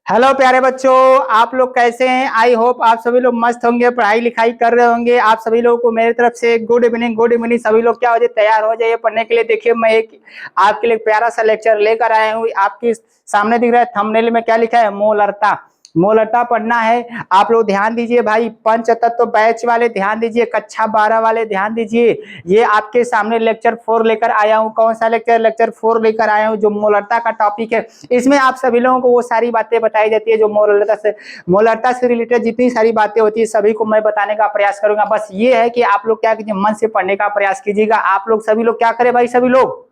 Hello प्यारे बच्चों, आप लोग कैसे हैं। आई होप आप सभी लोग मस्त होंगे, पढ़ाई लिखाई कर रहे होंगे। आप सभी लोगों को मेरी तरफ से गुड इवनिंग। Good evening. सभी लोग क्या हो जाए, तैयार हो जाइए पढ़ने के लिए। देखिए मैं एक आपके लिए प्यारा सा लेक्चर लेकर आया हूँ। आपके सामने दिख रहा है थंबनेल में क्या लिखा है, मोलरता। मोलरता पढ़ना है। आप लोग ध्यान दीजिए भाई, पंचतत्व बैच वाले ध्यान दीजिए, कक्षा 12 वाले ध्यान दीजिए। ये आपके सामने लेक्चर 4 लेकर आया हूँ। कौन सा लेक्चर? लेक्चर 4 लेकर आया हूँ, जो मोलरता का टॉपिक है। इसमें आप सभी लोगों को वो सारी बातें बताई जाती है जो मोलरता से रिलेटेड जितनी सारी बातें होती है सभी को मैं बताने का प्रयास करूंगा। बस ये है कि आप लोग क्या कीजिए, मन से पढ़ने का प्रयास कीजिएगा। आप लोग सभी लोग क्या करें भाई, सभी लोग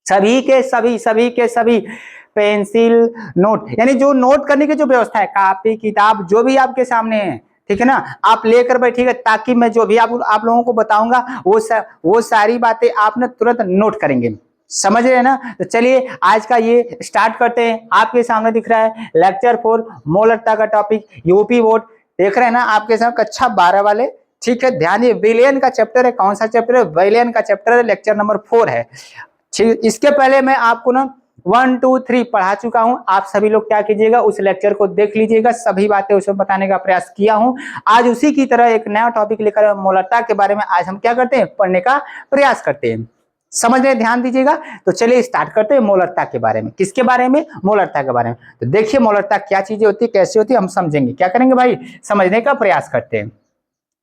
सभी पेंसिल नोट, यानी जो नोट करने की जो व्यवस्था है, कॉपी किताब जो भी आपके सामने है, ठीक है ना, आप लेकर बैठिएगा, ताकि मैं जो भी आप लोगों को बताऊंगा वो सारी बातें आप ना तुरंत नोट करेंगे। समझ रहे हैं ना। तो चलिए आज का ये स्टार्ट करते हैं। आपके सामने दिख रहा है लेक्चर 4 मोलरता का टॉपिक, यूपी बोर्ड। देख रहे हैं ना आपके सामने कक्षा 12 वाले। ठीक है, ध्यान दिए, विलियन का चैप्टर है। कौन सा चैप्टर है? विलियन का चैप्टर है, लेक्चर नंबर 4 है। ठीक, इसके पहले मैं आपको ना 1 2 3 पढ़ा चुका हूं। आप सभी लोग क्या कीजिएगा, उस लेक्चर को देख लीजिएगा। सभी बातें उसमें बताने का प्रयास किया हूं। आज उसी की तरह एक नया टॉपिक लेकर मोलरता के बारे में आज हम क्या करते हैं, पढ़ने का प्रयास करते हैं। समझ रहे, ध्यान दीजिएगा। तो चलिए स्टार्ट करते हैं मोलरता के बारे में। किसके बारे में? मोलरता के बारे में। तो देखिए मोलरता क्या चीजें होती है, कैसे होती है, हम समझेंगे। क्या करेंगे भाई, समझने का प्रयास करते हैं।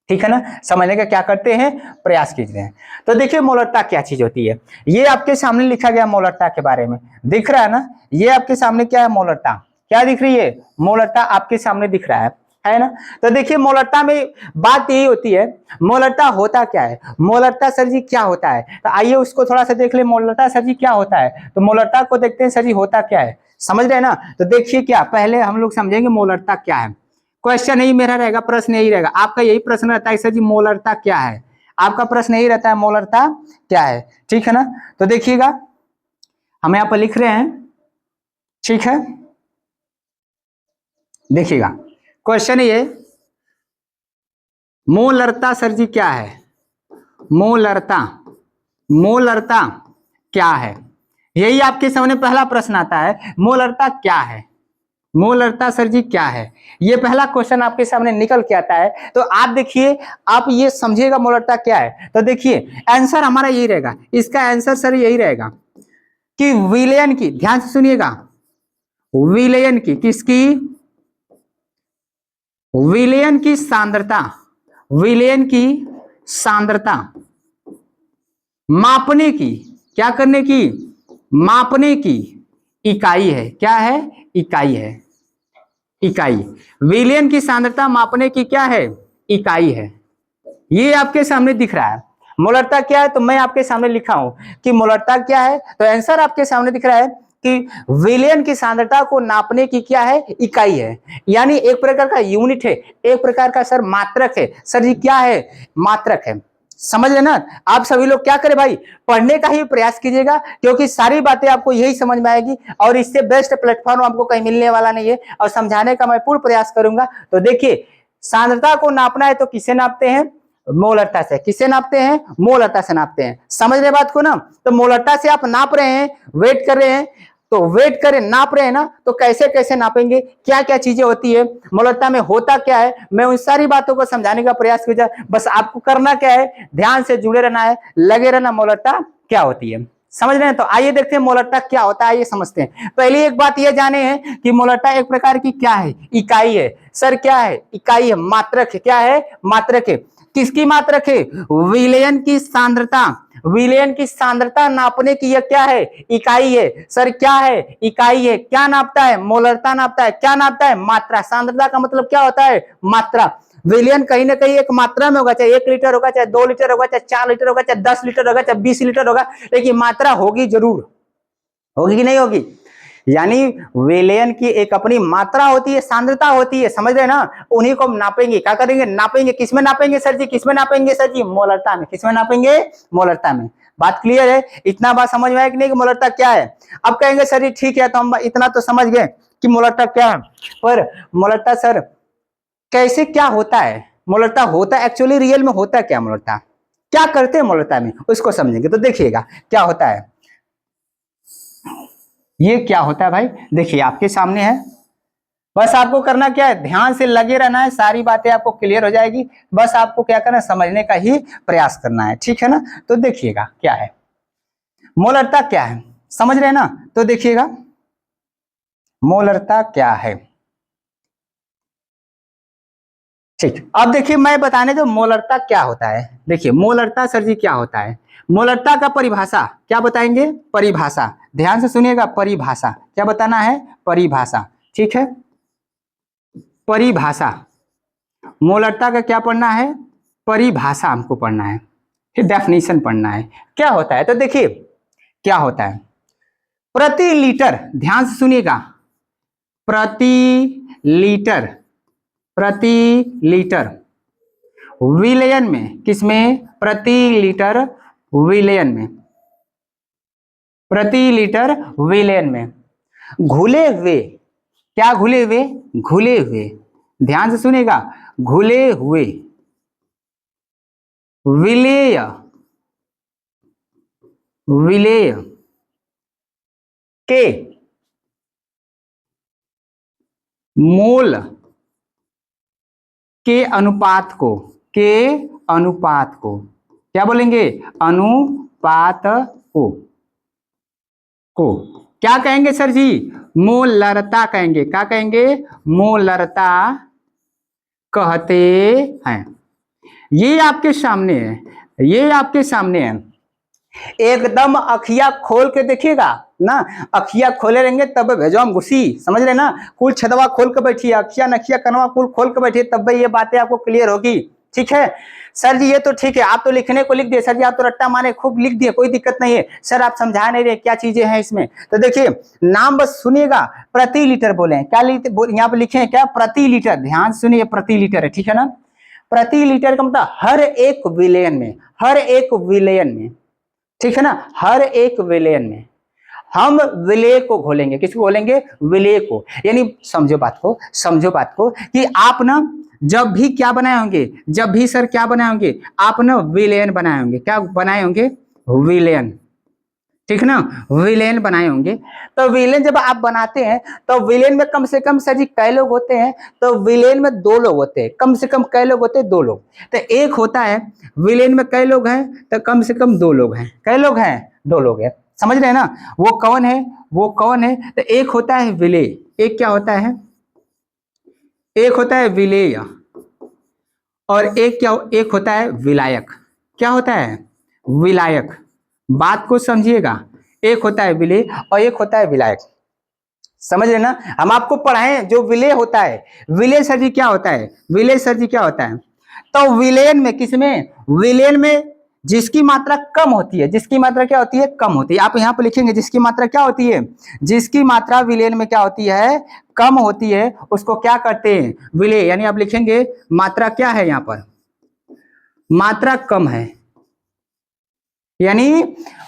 ठीक है ना, समझने का क्या करते हैं, प्रयास कीजिए। तो देखिए मोलरता क्या चीज होती है। ये आपके सामने लिखा गया मोलरता के बारे में, दिख रहा है ना। ये आपके सामने क्या है, मोलरता। क्या दिख रही है? मोलरता आपके सामने दिख रहा है ना। तो देखिए मोलरता में बात यही होती है, मोलरता होता क्या है। मोलरता सर जी क्या होता है, तो आइए उसको थोड़ा सा देख ले। मोलरता सर जी क्या होता है, तो मोलरता को देखते हैं सर जी होता क्या है। समझ रहे हैं ना। तो देखिए क्या, पहले हम लोग समझेंगे मोलरता क्या है। क्वेश्चन यही मेरा रहेगा, प्रश्न यही रहेगा। आपका यही प्रश्न रहता है सर जी मोलरता क्या है। आपका प्रश्न यही रहता है, मोलरता क्या है। ठीक है ना। तो देखिएगा हम यहाँ पर लिख रहे हैं, ठीक है। देखिएगा क्वेश्चन ये, मोलरता सर जी क्या है। मोलरता, मोलरता क्या है, यही आपके सामने पहला प्रश्न आता है। मोलरता क्या है, मोलरता सर जी क्या है, ये पहला क्वेश्चन आपके सामने निकल के आता है। तो आप देखिए, आप ये समझिएगा मोलरता क्या है। तो देखिए आंसर हमारा यही रहेगा, इसका आंसर सर यही रहेगा कि विलयन की, ध्यान से सुनिएगा, विलयन की, किसकी? विलयन की सांद्रता, विलयन की सांद्रता मापने की, क्या करने की, मापने की इकाई है। क्या है? इकाई है, इकाई। विलयन की सांद्रता मापने की क्या है, इकाई है। ये आपके सामने दिख रहा है। मोलरता क्या है, तो मैं आपके सामने लिखा हूं कि मोलरता क्या है। तो आंसर आपके सामने दिख रहा है कि विलयन की सांद्रता को नापने की क्या है, इकाई है। यानी एक प्रकार का यूनिट है, एक प्रकार का सर मात्रक है। सर जी क्या है, मात्रक है। समझ लेना। आप सभी लोग क्या करें भाई, पढ़ने का ही प्रयास कीजिएगा, क्योंकि सारी बातें आपको यही समझ में आएगी और इससे बेस्ट प्लेटफॉर्म आपको कहीं मिलने वाला नहीं है। और समझाने का मैं पूर्ण प्रयास करूंगा। तो देखिए, सांद्रता को नापना है तो किससे नापते हैं, मोलरता से। किससे नापते हैं, मोलरता से नापते हैं। समझ रहे बात को ना। तो मोलरता से आप नाप रहे हैं, वेट कर रहे हैं, तो वेट करें, नाप रहे हैं ना, तो कैसे कैसे नापेंगे, क्या क्या चीजें होती है, मोलरता में होता क्या है, मैं उन सारी बातों को समझाने का प्रयास किया। बस आपको करना क्या है, ध्यान से जुड़े रहना है, लगे रहना, मोलरता क्या होती है। समझ रहे हैं। तो आइए देखते हैं मोलरता क्या होता है, ये समझते हैं। पहली एक बात ये जाने हैं कि मोलरता एक प्रकार की क्या है, इकाई है। सर क्या है, इकाई है, मात्रक है। क्या है, मात्रक है। किसकी मात्रक है, विलयन की सांद्रता। विलयन की सांद्रता नापने की यह क्या है, इकाई है। सर क्या है, इकाई है। क्या नापता है, मोलरता नापता है। क्या नापता है, मात्रा। सांद्रता का मतलब क्या होता है, मात्रा। विलयन कहीं ना कहीं एक मात्रा में होगा, चाहे 1 लीटर होगा, चाहे 2 लीटर होगा, चाहे 4 लीटर होगा, चाहे 10 लीटर होगा, चाहे 20 लीटर होगा, लेकिन मात्रा होगी जरूर। होगी कि नहीं होगी। यानी विलयन की एक अपनी मात्रा होती है, सांद्रता होती है। समझ रहे ना। उन्हीं को हम नापेंगे। क्या करेंगे, नापेंगे। किसमें नापेंगे सर जी, किसमें नापेंगे सर जी, मोलरता में। किसमें नापेंगे, मोलरता में। बात क्लियर है। इतना बात समझ में आया कि नहीं कि मोलरता क्या है। अब कहेंगे सर जी ठीक है, तो हम इतना तो समझ गए कि मोलरता क्या है, पर मोलरता सर कैसे क्या होता है। मोलरता होता एक्चुअली रियल में होता क्या, मोलरता क्या करते हैं मोलरता में, उसको समझेंगे। तो देखिएगा क्या होता है, ये क्या होता है भाई। देखिए आपके सामने है, बस आपको करना क्या है, ध्यान से लगे रहना है, सारी बातें आपको क्लियर हो जाएगी। बस आपको क्या करना है, समझने का ही प्रयास करना है, ठीक है ना। तो देखिएगा क्या है मोलरता, क्या है समझ रहे हैं ना। तो देखिएगा मोलरता क्या है। ठीक, अब देखिए मैं बताने दो मोलरता क्या होता है। देखिए मोलरता सर जी क्या होता है। मोलरता का परिभाषा क्या बताएंगे, परिभाषा ध्यान से सुनिएगा, परिभाषा क्या बताना है, परिभाषा, ठीक है। परिभाषा, मोलरता का क्या पढ़ना है, परिभाषा हमको पढ़ना है, फिर डेफिनेशन पढ़ना है क्या होता है। तो देखिए क्या होता है, प्रति लीटर, ध्यान से सुनिएगा, प्रति लीटर, प्रति लीटर विलयन में, किसमें, प्रति लीटर विलयन में, प्रति लीटर विलयन में घुले हुए, क्या घुले हुए, घुले हुए, ध्यान से सुनिएगा, घुले हुए विलेय, विलेय के मोल के अनुपात को, के अनुपात को क्या बोलेंगे, अनुपात को क्या कहेंगे सर जी, मोलरता कहेंगे। क्या कहेंगे, मोलरता कहते हैं। ये आपके सामने है, ये आपके सामने है, एकदम अखिया खोल के देखिएगा ना, अखिया खोले रहेंगे तब भेजो हम घुसी, समझ रहे ना, कुल छदवा खोल के बैठिए, अखिया नखिया कनवा कुल खोल के बैठिए, तब ये बातें आपको क्लियर होगी, ठीक है। सर जी ये तो ठीक है, आप तो लिखने को लिख दिए सर जी, आप तो रट्टा मारे खूब लिख दिए, कोई दिक्कत नहीं है सर, आप समझा नहीं रहे क्या चीजें हैं इसमें। तो देखिए नाम बस सुनिएगा, प्रति लीटर बोले हैं, क्या यहाँ पे लिखे हैं क्या, प्रति लीटर, ध्यान सुनिए, प्रति लीटर है, ठीक है ना। प्रति लीटर का मतलब हर एक विलयन में, हर एक विलयन में, ठीक है ना, हर एक विलयन में हम विलेय को घोलेंगे, किसको घोलेंगे, विलेय को। यानी समझो बात को, समझो बात को कि आप ना जब भी क्या बनाए होंगे, जब भी सर क्या बनाए होंगे, आप ना विलयन बनाए होंगे, क्या बनाए होंगे, विलयन, ठीक ना, विलेन बनाए होंगे। तो विलेन जब आप बनाते हैं तो विलेन में कम से कम सर जी कै लोग होते हैं, तो विलेन में 2 लोग होते हैं, कम से कम कै लोग होते हैं, 2 लोग। तो एक होता है विलेन में कै लोग हैं, तो कम से कम 2 लोग हैं, कै लोग हैं, 2 लोग हैं, समझ रहे हैं ना। वो कौन है, वो कौन है, तो एक होता है विलेय, एक क्या होता है, एक होता है विलेय, और एक क्या, एक होता है विलायक। क्या होता है, विलायक, बात को समझिएगा, एक होता है विलेय और एक होता है विलायक, समझ रहे ना। हम आपको पढ़ाएं जो विलेय होता है, विलेय सर जी क्या होता है, विलेय सर जी क्या होता है, तो विलेयन में, किसमें, विलेयन में जिसकी मात्रा कम होती है, जिसकी मात्रा क्या होती है, कम होती है, आप यहाँ पे लिखेंगे जिसकी मात्रा क्या होती है, जिसकी मात्रा विलेयन में क्या होती है, कम होती है, उसको क्या करते हैं, विलेय। यानी आप लिखेंगे मात्रा क्या है, यहाँ पर मात्रा कम है, यानी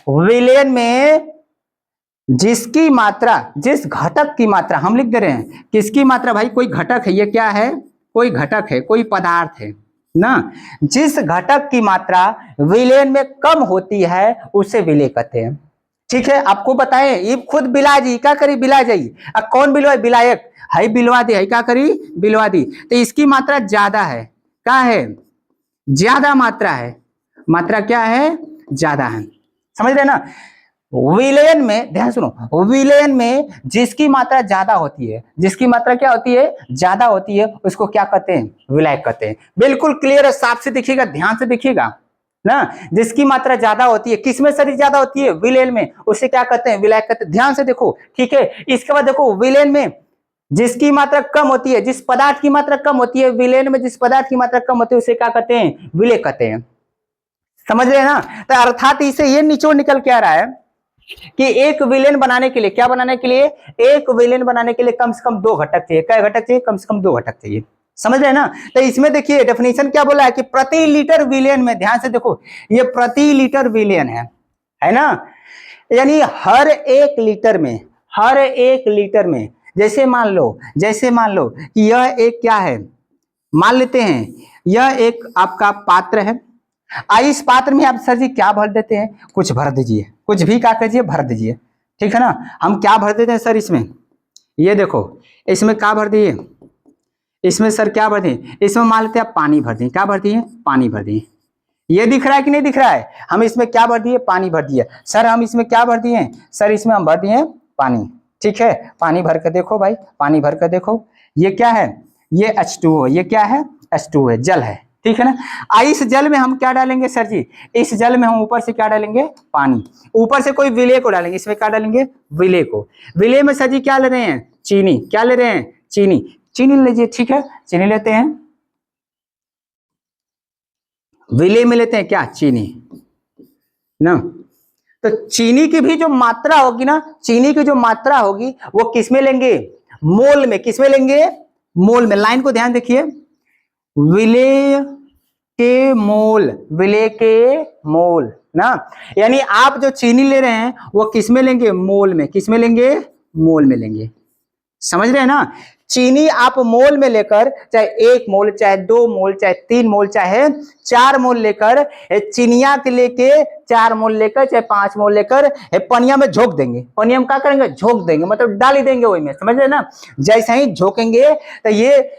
विलेयन में जिसकी मात्रा, जिस घटक की मात्रा, हम लिख दे रहे हैं किसकी मात्रा, भाई कोई घटक है, ये क्या है, कोई घटक है, कोई पदार्थ है ना, जिस घटक की मात्रा विलेयन में कम होती है उसे विलेय कहते हैं, ठीक है। आपको बताएं, ये खुद बिला जी क्या करी, बिला जाई, अब कौन बिलवा, विलायक है, बिलवा दे है, क्या करी, बिलवा दी, तो इसकी मात्रा ज्यादा है, क्या है, ज्यादा मात्रा है, मात्रा क्या है, ज्यादा है, समझ रहे ना। विलयन में ध्यान सुनो, विलयन में जिसकी मात्रा ज्यादा होती है, जिसकी मात्रा क्या होती है, ज्यादा होती है, उसको क्या कहते हैं, विलायक कहते हैं। बिल्कुल क्लियर है, साफ से देखिएगा, ध्यान से देखिएगा ना, जिसकी मात्रा ज्यादा होती है, किसमें सर ज्यादा होती है, विलयन में, उसे क्या कहते हैं, विलायक कहते हैं। ध्यान से देखो, ठीक है। इसके बाद देखो विलयन में जिसकी मात्रा कम होती है, जिस पदार्थ की मात्रा कम होती है, विलयन में जिस पदार्थ की मात्रा कम होती है उसे क्या कहते हैं, विलेय कहते हैं, समझ रहे हैं ना। तो अर्थात इसे ये निचोड़ निकल के आ रहा है कि एक विलेन बनाने के लिए, क्या बनाने के लिए, एक विलेन बनाने के लिए कम से कम 2 घटक चाहिए, क्या घटक चाहिए, कम से कम 2 घटक चाहिए, समझ रहे हैं ना। तो इसमें देखिए डेफिनेशन क्या बोला है कि प्रति लीटर विलेन में, ध्यान से देखो ये प्रति लीटर विलेन है ना, यानी हर एक लीटर में, हर एक लीटर में, जैसे मान लो कि यह एक क्या है, मान लेते हैं यह एक आपका पात्र है, इस पात्र में आप सर जी क्या भर देते हैं, कुछ भर दीजिए, कुछ भी क्या कीजिए, भर दीजिए, ठीक है ना। हम क्या भर देते हैं सर इसमें, ये देखो इसमें क्या भर दिए, इसमें सर क्या भर दिए, इसमें मान लेते हैं पानी भर दिए, क्या भर दिए, पानी भर दिए। ये दिख रहा है कि नहीं दिख रहा है, हम इसमें क्या भर दिए, पानी भर दिए। सर हम इसमें क्या भर दिए, सर इसमें हम भर दिए पानी, ठीक है। पानी भर कर देखो भाई, पानी भर कर देखो, ये क्या है, ये H2O, ये क्या है, H2O है, जल है, ठीक है ना। इस जल में हम क्या डालेंगे सर जी, इस जल में हम ऊपर से क्या डालेंगे, पानी, ऊपर से कोई विलेय को डालेंगे, इसमें क्या डालेंगे, विलेय को। विलेय में सर जी क्या ले रहे हैं, चीनी, क्या ले रहे हैं, चीनी, चीनी लीजिए, ठीक है, चीनी लेते हैं, विलेय में लेते हैं क्या, चीनी ना। तो चीनी की भी जो मात्रा होगी ना, चीनी की जो मात्रा होगी वो किसमें लेंगे, मोल में, किसमें लेंगे, मोल में। लाइन को ध्यान देखिए, विलेय के मोल, विलेय के मोल ना, यानी आप जो चीनी ले रहे हैं वो किसमें लेंगे, मोल में, किसमें लेंगे, मोल में लेंगे, समझ रहे हैं ना। चीनी आप मोल में लेकर, चाहे 1 मोल, चाहे 2 मोल, चाहे 3 मोल, चाहे 4 मोल लेकर, चीनिया के लेके 4 मोल लेकर, चाहे 5 मोल लेकर पनिया में झोंक देंगे। पनिया में क्या करेंगे, झोंक देंगे, मतलब डाल ही देंगे वही में, समझ रहे ना। जैसे ही झोंकेंगे तो ये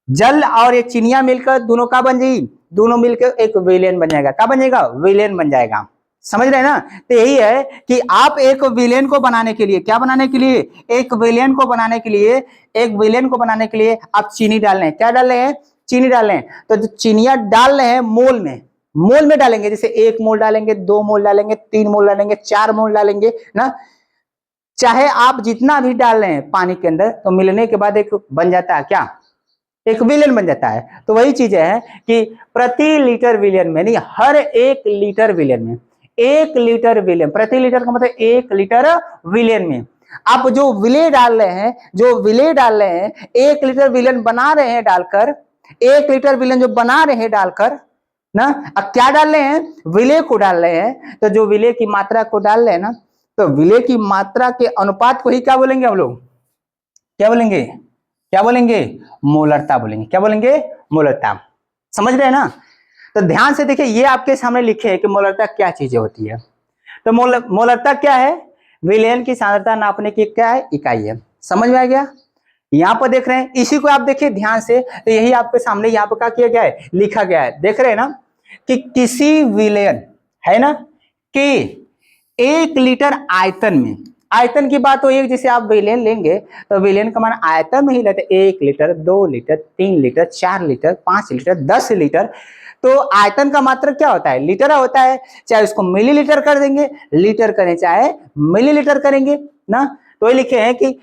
जल और ये चीनिया मिलकर दोनों का बन जाएगी, दोनों मिलकर एक विलेन बन जाएगा, क्या बन जाएगा, विलेन बन जाएगा, समझ रहे हैं ना। तो यही है कि आप एक विलेन को बनाने के लिए, क्या बनाने के लिए, एक विलेन को बनाने के लिए, एक विलेन को बनाने के लिए आप चीनी डाल रहे हैं, क्या डाल रहे हैं, चीनी डाल रहे हैं। तो जो चीनियां डाल रहे हैं मोल में, मोल में डालेंगे, जैसे 1 मोल डालेंगे, 2 मोल डालेंगे, 3 मोल डालेंगे, 4 मोल डालेंगे ना, चाहे आप जितना भी डाल रहे हैं पानी के अंदर, तो मिलने के बाद एक बन जाता है क्या, एक विलेन बन जाता है। तो वही चीज है कि प्रति लीटर विलेन में नहीं, हर 1 लीटर विलेन में, 1 लीटर विलेन, प्रति लीटर का मतलब 1 लीटर विलेन में आप जो विलेय डाल रहे हैं, जो विलेय डाल रहे हैं, 1 लीटर विलेन बना रहे हैं डालकर, 1 लीटर विलेन जो बना रहे हैं डालकर ना, अब क्या डाल रहे हैं, विलेय को डाल रहे हैं। तो जो विलेय की मात्रा को डाल रहे हैं ना, तो विलेय की मात्रा के अनुपात को ही क्या बोलेंगे हम लोग, क्या बोलेंगे, क्या बोलेंगे, मोलरता बोलेंगे, क्या बोलेंगे, मोलरता, समझ रहे हैं ना। तो ध्यान से देखिए, ये आपके सामने लिखे है कि मोलरता क्या चीजें होती है। तो मोलरता क्या है, विलेन की सांद्रता नापने की क्या है, इकाई है, समझ में आ गया। यहाँ पर देख रहे हैं, इसी को आप देखिए ध्यान से, तो यही आपके सामने यहाँ पर क्या किया गया है, लिखा गया है, देख रहे हैं ना, कि किसी विलेन है ना कि 1 लीटर आयतन में, आयतन की बात हो, एक जैसे आप विलेन लेंगे तो विलेन का मान आयतन में ही लेते, 1 litre, 2 litre, 3 litre, 4 litre, 5 litre, 10 litre. तो आयतन का मात्रा क्या होता है, लीटर होता है, चाहे उसको मिलीलीटर कर देंगे, लीटर करें चाहे मिलीलीटर करेंगे ना। तो ये लिखे हैं कि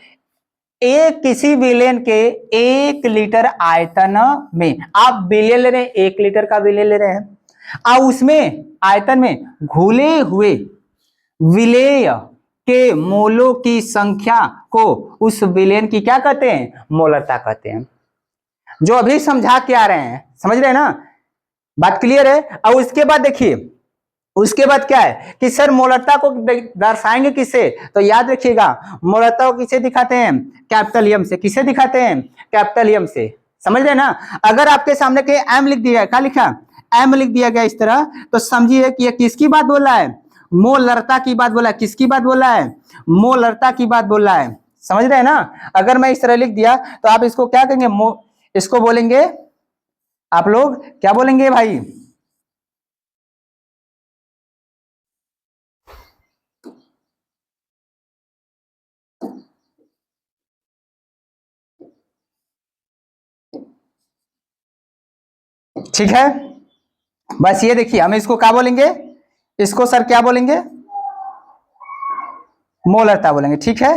एक किसी विलेन के 1 लीटर आयतन में, आप विलेन ले रहे हैं, 1 लीटर का विलेन ले रहे हैं, और उसमें आयतन में घुले हुए विलेय के मोलों की संख्या को उस विलेन की क्या कहते हैं, मोलरता कहते हैं। जो अभी समझा के आ रहे हैं, समझ रहे हैं ना, बात क्लियर है। और उसके बाद देखिए, उसके बाद क्या है कि सर मोलरता को दर्शाएंगे किससे, तो याद रखिएगा, मोलरता को किसे दिखाते हैं, कैपिटल एम से, किसे दिखाते हैं, कैपिटल एम से, समझ रहे हैं ना। अगर आपके सामने कहीं एम लिख दिया है, क्या लिखा, एम लिख दिया गया इस तरह, तो समझिए कि यह किसकी बात बोल रहा है, मोलरता की बात बोला है, किसकी बात बोल रहा है, मोलरता की बात बोल रहा है, समझ रहे हैं ना। अगर मैं इस तरह लिख दिया तो आप इसको क्या कहेंगे, इसको बोलेंगे, आप लोग क्या बोलेंगे भाई, ठीक है। बस ये देखिए, हम इसको क्या बोलेंगे, इसको सर क्या बोलेंगे, मोलरता बोलेंगे, ठीक है।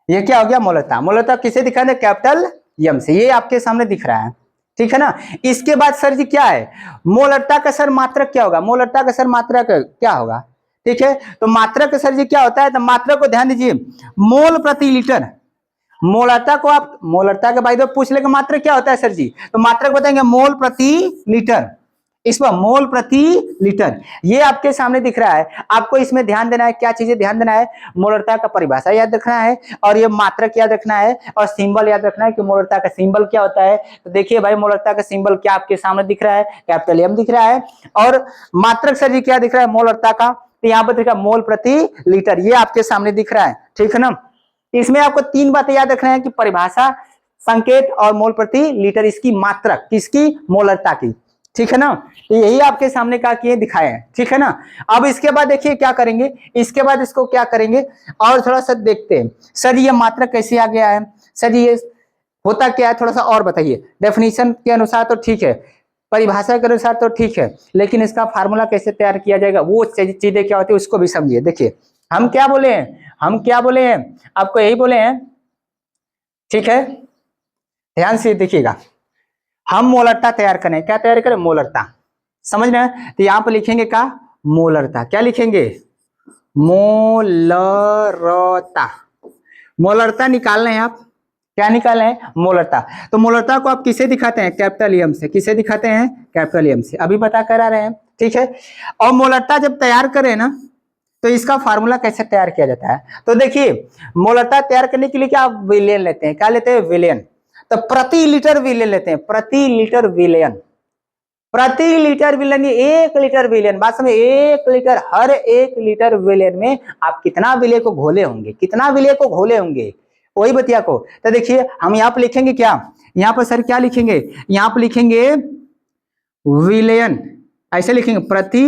ये क्या हो गया, मोलरता, मोलरता किसे दिखा रहे, कैपिटल एम से, ये आपके सामने दिख रहा है, ठीक है ना। इसके बाद सर जी क्या है, मोलरता का सर मात्रक क्या होगा, मोलरता का सर मात्रक क्या होगा, ठीक है। तो मात्रक सर जी क्या होता है, तो मात्रक को ध्यान दीजिए, मोल प्रति लीटर, मोलरता को आप, मोलरता के भाई पूछ लेगा मात्रक क्या होता है सर जी, तो मात्रक बताएंगे मोल प्रति लीटर, इस पर मोल प्रति लीटर, ये आपके सामने दिख रहा है। आपको इसमें ध्यान देना है, क्या चीजें ध्यान देना है, मोलरता का परिभाषा याद रखना है, और ये मात्रक याद रखना है, और सिंबल याद रखना है कि मोलरता का सिंबल क्या होता है। तो देखिए भाई, मोलरता का सिंबल क्या आपके सामने दिख रहा है, कैपिटल एम दिख रहा है, और मात्रक सर जी क्या दिख रहा है, मोलरता का, तो यहाँ पर दिख रहा है मोल प्रति लीटर, ये आपके सामने दिख रहा है, ठीक है ना। इसमें आपको 3 बातें याद रखना है कि परिभाषा, संकेत और मोल प्रति लीटर, इसकी मात्रक, किसकी, मोलरता की, ठीक है ना। यही आपके सामने क्या किए, दिखाए हैं, ठीक है ना। अब इसके बाद देखिए क्या करेंगे, इसके बाद इसको क्या करेंगे और थोड़ा सा देखते हैं। सर ये मात्रक कैसे आ गया है, सर ये होता क्या है, थोड़ा सा और बताइए। डेफिनेशन के अनुसार तो ठीक है, परिभाषा के अनुसार तो ठीक है, लेकिन इसका फार्मूला कैसे तैयार किया जाएगा, वो चीजें क्या होती है उसको भी समझिए। देखिए हम क्या बोले हैं, हम क्या बोले हैं, आपको यही बोले हैं, ठीक है। ध्यान से देखिएगा, हम मोलरता तैयार करें, क्या तैयार करें, मोलरता, समझ रहे हैं। तो यहां पर लिखेंगे क्या, मोलरता, क्या लिखेंगे, मोलरता। मोलरता निकालना है आप, क्या निकालना है, मोलरता। तो मोलरता को आप किसे दिखाते हैं, कैपिटल एम से, किसे दिखाते हैं, कैपिटल एम से, अभी बता कर आ रहे हैं, ठीक है। और मोलरता जब तैयार करें ना, तो इसका फार्मूला कैसे तैयार किया जाता है, तो देखिए मोलरता तैयार करने के लिए क्या आप विलेन लेते हैं, क्या लेते हैं, विलेन। तो प्रति लीटर विलेन लेते हैं, प्रति लीटर विलेन, प्रति लीटर विलेन, ये 1 लीटर विलेन, बात समझे, 1 लीटर, हर 1 लीटर विलेन में आप कितना विले को घोले होंगे, कितना विले को घोले होंगे, वही बतिया को। तो देखिए हम यहाँ पर लिखेंगे क्या, यहाँ पर सर क्या लिखेंगे, यहाँ पर लिखेंगे विलेन, ऐसे लिखेंगे, प्रति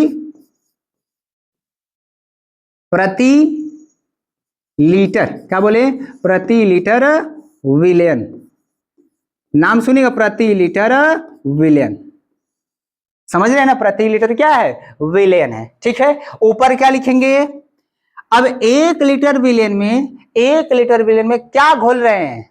लीटर, क्या बोले, प्रति लीटर विलेन, नाम सुनिएगा, प्रति लीटर विलेन, समझ रहे हैं ना, प्रति लीटर क्या है, विलेन है, ठीक है। ऊपर क्या लिखेंगे, अब 1 लीटर विलेन में, 1 लीटर विलेन में क्या घोल रहे हैं,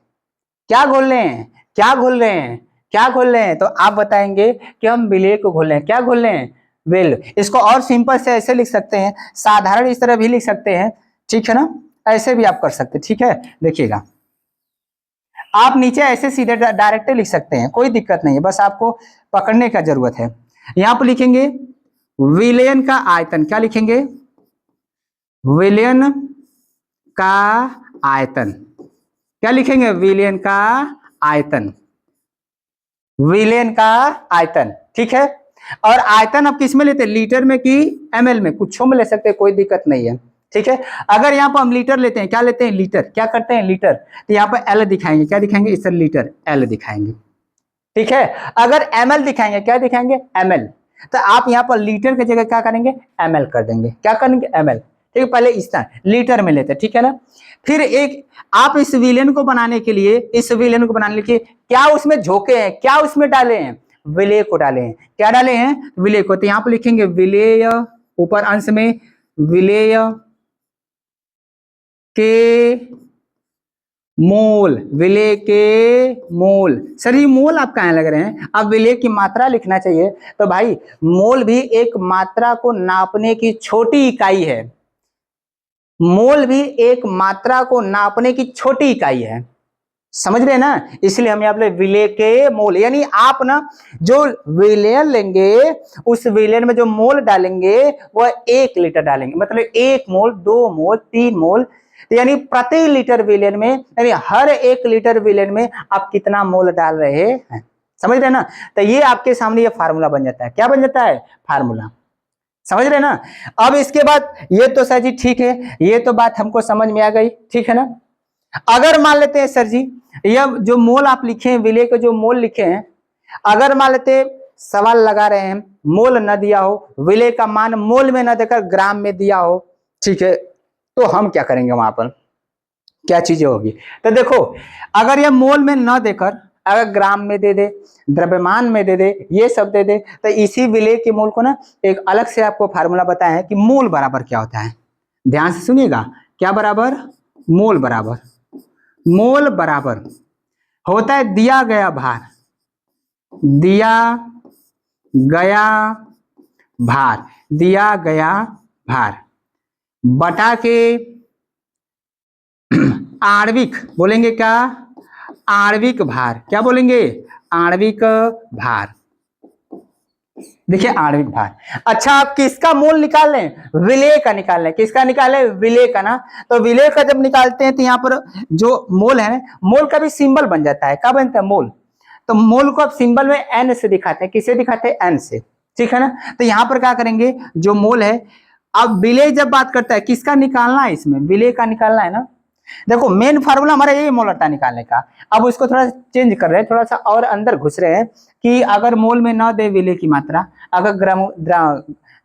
क्या घोल रहे हैं, क्या घोल रहे हैं, क्या घोल रहे हैं, तो आप बताएंगे कि हम विलेय को घोल रहे हैं, क्या घोल रहे हैं, वेल। इसको और सिंपल से ऐसे लिख सकते हैं, साधारण इस तरह भी लिख सकते हैं, ठीक है ना, ऐसे भी आप कर सकते हैं, ठीक है। देखिएगा आप नीचे ऐसे सीधे डायरेक्ट लिख सकते हैं, कोई दिक्कत नहीं है, बस आपको पकड़ने का जरूरत है। यहां पर लिखेंगे विलेयन का आयतन, क्या लिखेंगे, विलेयन का आयतन, क्या लिखेंगे, विलेयन का आयतन, विलेयन का आयतन, ठीक है। और आयतन आप किस में लेते हैं, लीटर में कि एमएल में, कुछ में ले सकते हैं, कोई दिक्कत नहीं है, ठीक है। अगर यहाँ पर हम लीटर लेते हैं, क्या लेते हैं, लीटर, क्या करते हैं, लीटर, तो यहाँ पर एल दिखाएंगे, क्या दिखाएंगे, इस लीटर, एल दिखाएंगे, ठीक है। अगर एमएल दिखाएंगे, क्या दिखाएंगे, एमएल, तो आप यहाँ पर लीटर की जगह क्या करेंगे, एमएल कर देंगे, क्या करेंगे, एमएल, ठीक है। पहले इस तरह लीटर में लेते हैं, ठीक है ना। फिर एक आप इस विलेन को बनाने के लिए, इस विलेन को बनाने के लिए क्या उसमें झोंके हैं, क्या उसमें डाले हैं, विलेय को डाले हैं, क्या डाले हैं, विलेय को। तो यहाँ पर लिखेंगे विलेय, ऊपर अंश में विलेय के मोल, विलेय के मोल। सर ये मोल आप कहाँ लग रहे हैं, अब विलेय की मात्रा लिखना चाहिए, तो भाई मोल भी एक मात्रा को नापने की छोटी इकाई है, मोल भी एक मात्रा को नापने की छोटी इकाई है, समझ रहे हैं ना। इसलिए हम यहाँ पे विलेय के मोल, यानी आप ना जो विलेयन लेंगे, उस विलेयन में जो मोल डालेंगे वह 1 लीटर डालेंगे, मतलब 1 मोल, 2 मोल, 3 मोल, यानी प्रति लीटर विलेयन में, यानी हर 1 लीटर विलेयन में आप कितना मोल डाल रहे हैं, समझ रहे ना। तो ये आपके सामने ये फार्मूला बन जाता है, क्या बन जाता है, फार्मूला, समझ रहे ना। अब इसके बाद ये तो सर जी ठीक है, ये तो बात हमको समझ में आ गई, ठीक है ना। अगर मान लेते हैं सर जी यह जो मोल आप लिखे हैं, विलेय के जो मोल लिखे हैं, अगर मान लेते सवाल लगा रहे हैं, मोल न दिया हो, विलेय का मान मोल में न देकर ग्राम में दिया हो, ठीक है, तो हम क्या करेंगे, वहां पर क्या चीजें होगी। तो देखो अगर यह मोल में न देकर अगर ग्राम में दे दे, द्रव्यमान में दे दे, ये सब दे दे, तो इसी विलेय के मोल को ना एक अलग से आपको फार्मूला बताया है कि मोल बराबर क्या होता है, ध्यान से सुनिएगा, क्या बराबर, मोल बराबर, मोल बराबर होता है दिया गया भार, दिया गया भार, दिया गया भार बटा के आणविक, बोलेंगे क्या, आणविक भार, क्या बोलेंगे, आणविक भार। देखिए आणविक भार, अच्छा आप किसका मोल निकाल लें, विलेय का निकाल लें, किसका निकालें, विलेय का ना। तो विलेय का जब निकालते हैं तो यहाँ पर जो मोल है, मोल का भी सिंबल बन जाता है, क्या बनता है, मोल। तो मोल को आप सिंबल में एन से दिखाते हैं, किसे दिखाते हैं, एन से, ठीक है ना। तो यहाँ पर क्या करेंगे, जो मोल है, अब विलेय जब बात करता है किसका निकालना है, इसमें विलेय का निकालना है ना, देखो मेन फार्मूला हमारा यही मोलरता निकालने का। अब उसको थोड़ा चेंज कर रहे हैं, थोड़ा सा और अंदर घुस रहे हैं कि अगर मोल में ना दे विलेय की मात्रा, अगर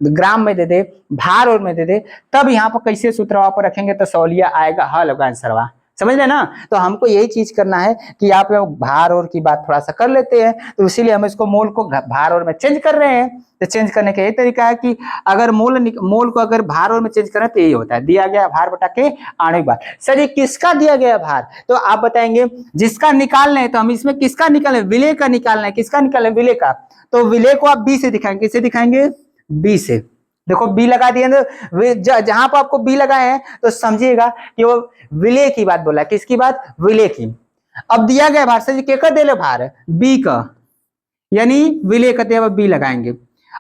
ग्राम में दे दे, भार और में दे दे, तब यहाँ पर कैसे सूत्र वहां पर रखेंगे तो सौलिया आएगा, हल होगा आंसरवा। समझ रहे ना? तो हमको यही चीज करना है कि यहाँ पे भार और की बात थोड़ा सा कर लेते हैं, तो इसीलिए हम इसको मोल को भार और में चेंज कर रहे हैं। तो चेंज करने का यही तरीका है कि अगर मोल को अगर भार और में चेंज करें तो यही होता है, दिया गया भार बटा के आणविक भार। सर ये किसका दिया गया भार? तो आप बताएंगे जिसका निकालना है, तो हम इसमें किसका निकालें? विलेय का निकालना है। किसका निकालें? विलेय का। तो विलेय को आप बी से दिखाएंगे। किससे दिखाएंगे? बी से। देखो बी लगा दिए, जहां पर आपको बी लगाए हैं तो समझिएगा कि वो विलेय की बात बोला है। किसकी बात? विलेय की। अब दिया गया भार से केकर दे लो भार? बी का, यानी विलेय का अब बी लगाएंगे।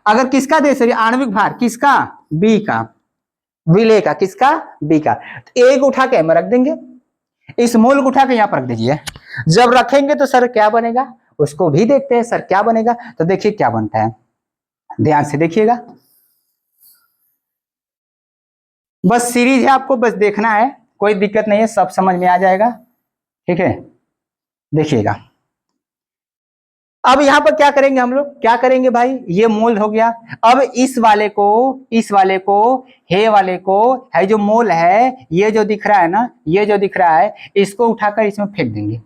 अगर किसका दे सर? आणविक भार। किसका? बी का। विलेय का किसका? बी का। तो एक उठा के हम रख देंगे, इस मोल को उठा के यहां पर रख दीजिए। जब रखेंगे तो सर क्या बनेगा उसको भी देखते हैं, सर क्या बनेगा। तो देखिए क्या बनता है, ध्यान से देखिएगा। बस सीरीज है, आपको बस देखना है, कोई दिक्कत नहीं है, सब समझ में आ जाएगा। ठीक है, देखिएगा। अब यहां पर क्या करेंगे हम लोग? क्या करेंगे भाई? ये मोल हो गया। अब इस वाले को हे वाले को है जो मोल है, ये जो दिख रहा है ना, ये जो दिख रहा है, इसको उठाकर इसमें फेंक देंगे।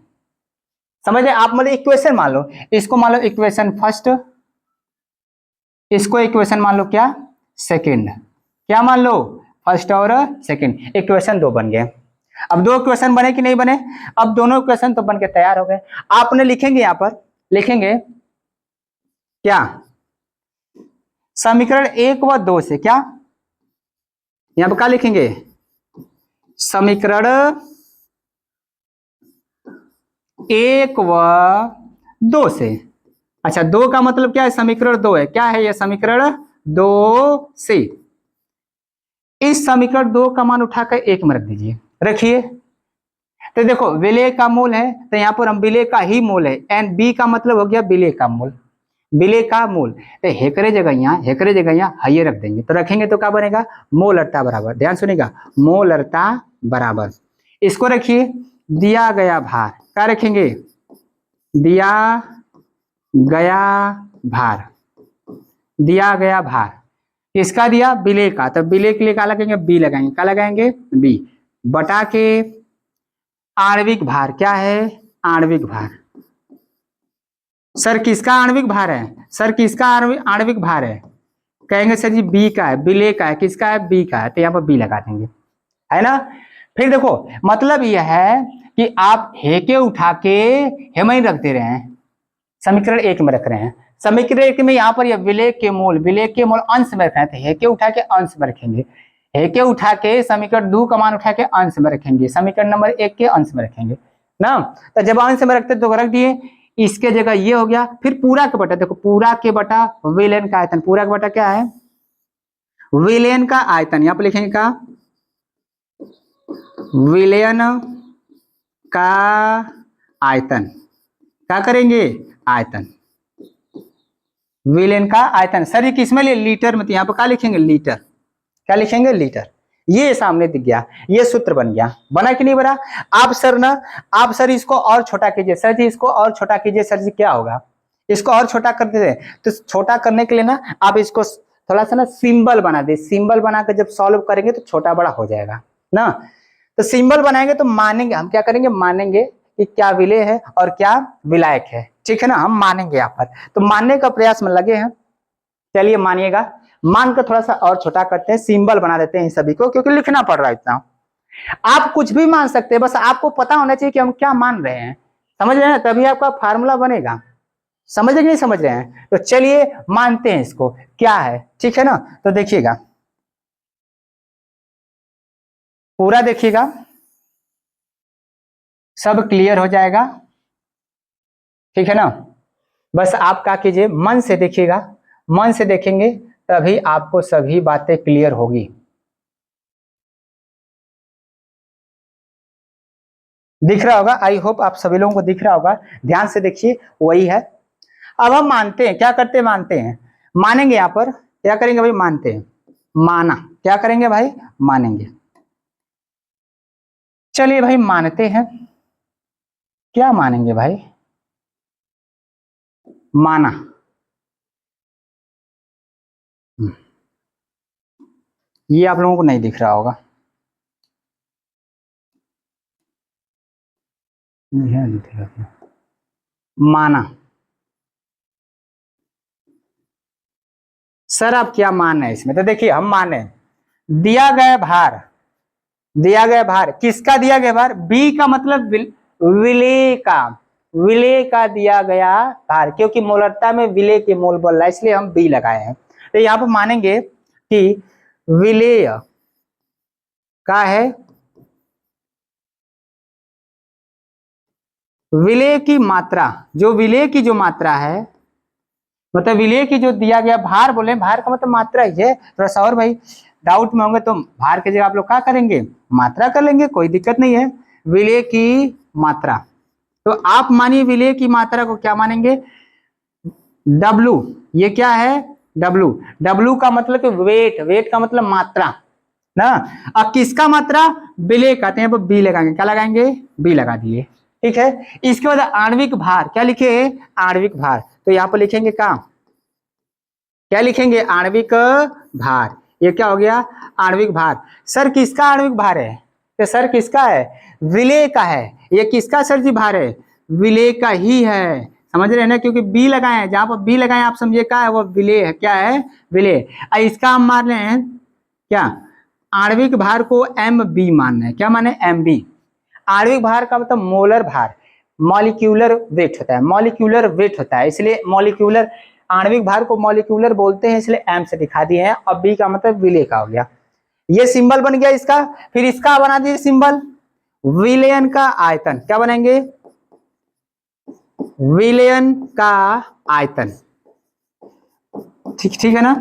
समझ रहे? आप मतलब इक्वेशन मान लो, इसको मान लो इक्वेशन फर्स्ट, इसको इक्वेशन मान लो क्या? सेकेंड। क्या मान लो? फर्स्ट और सेकेंड। इक्वेशन 2 बन गए। अब 2 इक्वेशन बने कि नहीं बने? अब दोनों इक्वेशन तो बन के तैयार हो गए। आपने लिखेंगे यहां पर, लिखेंगे क्या? समीकरण 1 व 2 से क्या? यहां पर क्या लिखेंगे? समीकरण 1 व 2 से। अच्छा 2 का मतलब क्या है? समीकरण 2 है। क्या है ये? समीकरण 2 से। इस समीकरण 2 का मान उठाकर 1 में रख दीजिए। रखिए, तो देखो विलेय का मोल है, तो यहाँ पर हम विलेय का ही मोल है, एंड बी का मतलब हो गया विलेय का मोल। विलेय का मोल, तो हेकरे जगह यहाँ हाइये रख देंगे। तो रखेंगे तो क्या बनेगा? मोलरता बराबर, ध्यान सुनिएगा, मोलरता बराबर, इसको रखिए दिया गया भार। क्या रखेंगे? दिया गया भार। दिया गया भार किसका दिया? विलेय का। तो विलेय के लिए क्या लगाएंगे? बी लगाएंगे। क्या लगाएंगे? बी बटा के आणविक भार। क्या है? आणविक भार। सर किसका आणविक भार है? सर किसका आणविक भार है? कहेंगे सर जी बी का है, विलेय का है। किसका है? बी का है। तो यहाँ पर बी लगा देंगे, है ना। फिर देखो मतलब यह है कि आप हेके उठा के हेम ही रख दे रहे हैं, समीकरण 1 में रख रहे हैं। समीकरण 1 में यहाँ पर यह विलेय के मोल अंश में रखना है, तो हेके उठा के अंश में रखेंगे। हेके उठा के समीकरण 2 का मान उठा के अंश में रखेंगे, समीकरण नंबर 1 के अंश में रखेंगे ना। तो जब अंश में रखते तो रख दिए, इसके जगह ये हो गया। फिर पूरा के बटा, देखो पूरा के बटा विलेयन का आयतन। पूरा के बटा क्या है? विलेयन का आयतन। यहां पर लिखेंगे का विलेयन का आयतन। क्या करेंगे? आयतन, विलेयन का आयतन। सर ये किसमें लिए? लीटर में। तो यहाँ पर क्या लिखेंगे? लीटर। क्या लिखेंगे? लीटर। ये सामने दिख गया, ये सूत्र बन गया। बना कि नहीं बना? आप सर इसको और छोटा कीजिए। सर जी इसको और छोटा कीजिए। सर जी क्या होगा? इसको और छोटा कर दे। तो छोटा करने के लिए ना आप इसको थोड़ा सा ना सिंबल बना दे। सिंबल बना कर जब सॉल्व करेंगे तो छोटा बड़ा हो जाएगा ना। तो सिंबल बनाएंगे तो मानेंगे हम, क्या करेंगे? मानेंगे कि क्या विलेय है और क्या विलायक है। ठीक है ना, हम मानेंगे यहाँ पर। तो मानने का प्रयास में लगे हैं। चलिए मानिएगा, मान कर थोड़ा सा और छोटा करते हैं, सिंबल बना देते हैं सभी को, क्योंकि लिखना पड़ रहा है इतना। आप कुछ भी मान सकते हैं, बस आपको पता होना चाहिए कि हम क्या मान रहे हैं। समझ रहे हैं? तभी आपका फार्मूला बनेगा। समझ रहे कि नहीं समझ रहे हैं? तो चलिए मानते हैं इसको क्या है। ठीक है ना, तो देखिएगा पूरा, देखिएगा सब क्लियर हो जाएगा। ठीक है ना, बस आप क्या कीजिए, मन से देखिएगा। मन से देखेंगे तभी आपको सभी बातें क्लियर होगी। दिख रहा होगा, आई होप आप सभी लोगों को दिख रहा होगा। ध्यान से देखिए, वही है। अब हम मानते हैं, क्या करते हैं? मानते हैं। मानेंगे यहां पर क्या करेंगे भाई? मानते हैं, माना। क्या करेंगे भाई? मानेंगे। चलिए भाई मानते हैं, क्या मानेंगे भाई, माना। ये आप लोगों को नहीं दिख रहा होगा, माना। सर आप क्या मान रहे हैं इसमें? तो देखिए हम माने दिया गया भार, दिया गया भार किसका दिया गया भार, बी का मतलब विलेय का, विलेय का दिया गया भार, क्योंकि मोलरता में विलेय के मोल बोल रहा है इसलिए हम बी लगाए हैं। तो यहाँ पर मानेंगे कि विलेय का है, विलेय की मात्रा, जो विलेय की जो मात्रा है, मतलब विलेय की जो दिया गया भार, बोले भार का मतलब मात्रा ही है। थोड़ा सा और भाई डाउट में होंगे तो भार की जगह आप लोग क्या करेंगे, मात्रा कर लेंगे, कोई दिक्कत नहीं है। विलेय की मात्रा, तो आप मानिए विलेय की मात्रा को क्या मानेंगे, W। ये क्या है, W। W का मतलब कि वेट, वेट का मतलब मात्रा ना। अब किसका मात्रा, विलेय का, तो यहाँ पर बी लगाएंगे, क्या लगाएंगे, बी लगा दिए, ठीक है। इसके बाद आणविक भार, क्या लिखे, आणविक भार, तो यहाँ पर लिखेंगे क्या लिखेंगे, आणविक भार। ये क्या हो गया, आणविक भार। सर किसका आणविक भार है, तो सर किसका है, विलेय का है। ये किसका सर जी भार है, विलेय का ही है, समझ रहे हैं ना, क्योंकि बी लगाए हैं, जहां पर बी लगाए आप समझिए क्या है, वो विलेय है, क्या है, विलेय। इसका हम मान रहे हैं क्या, आणविक भार को एम बी मान रहे हैं, क्या माने, एम बी। आणविक भार का मतलब मोलर भार, मॉलिक्यूलर वेट होता है, मॉलिक्यूलर वेट होता है, इसलिए मॉलिक्यूलर, आणविक भार को मॉलिक्यूलर बोलते हैं, इसलिए एम से दिखा दिए हैं। अब बी का मतलब विलेय का हो गया, ये सिंबल बन गया इसका। फिर इसका बना दिए सिंबल, विलयन का आयतन, क्या बनाएंगे, विलयन का आयतन, ठीक है ना।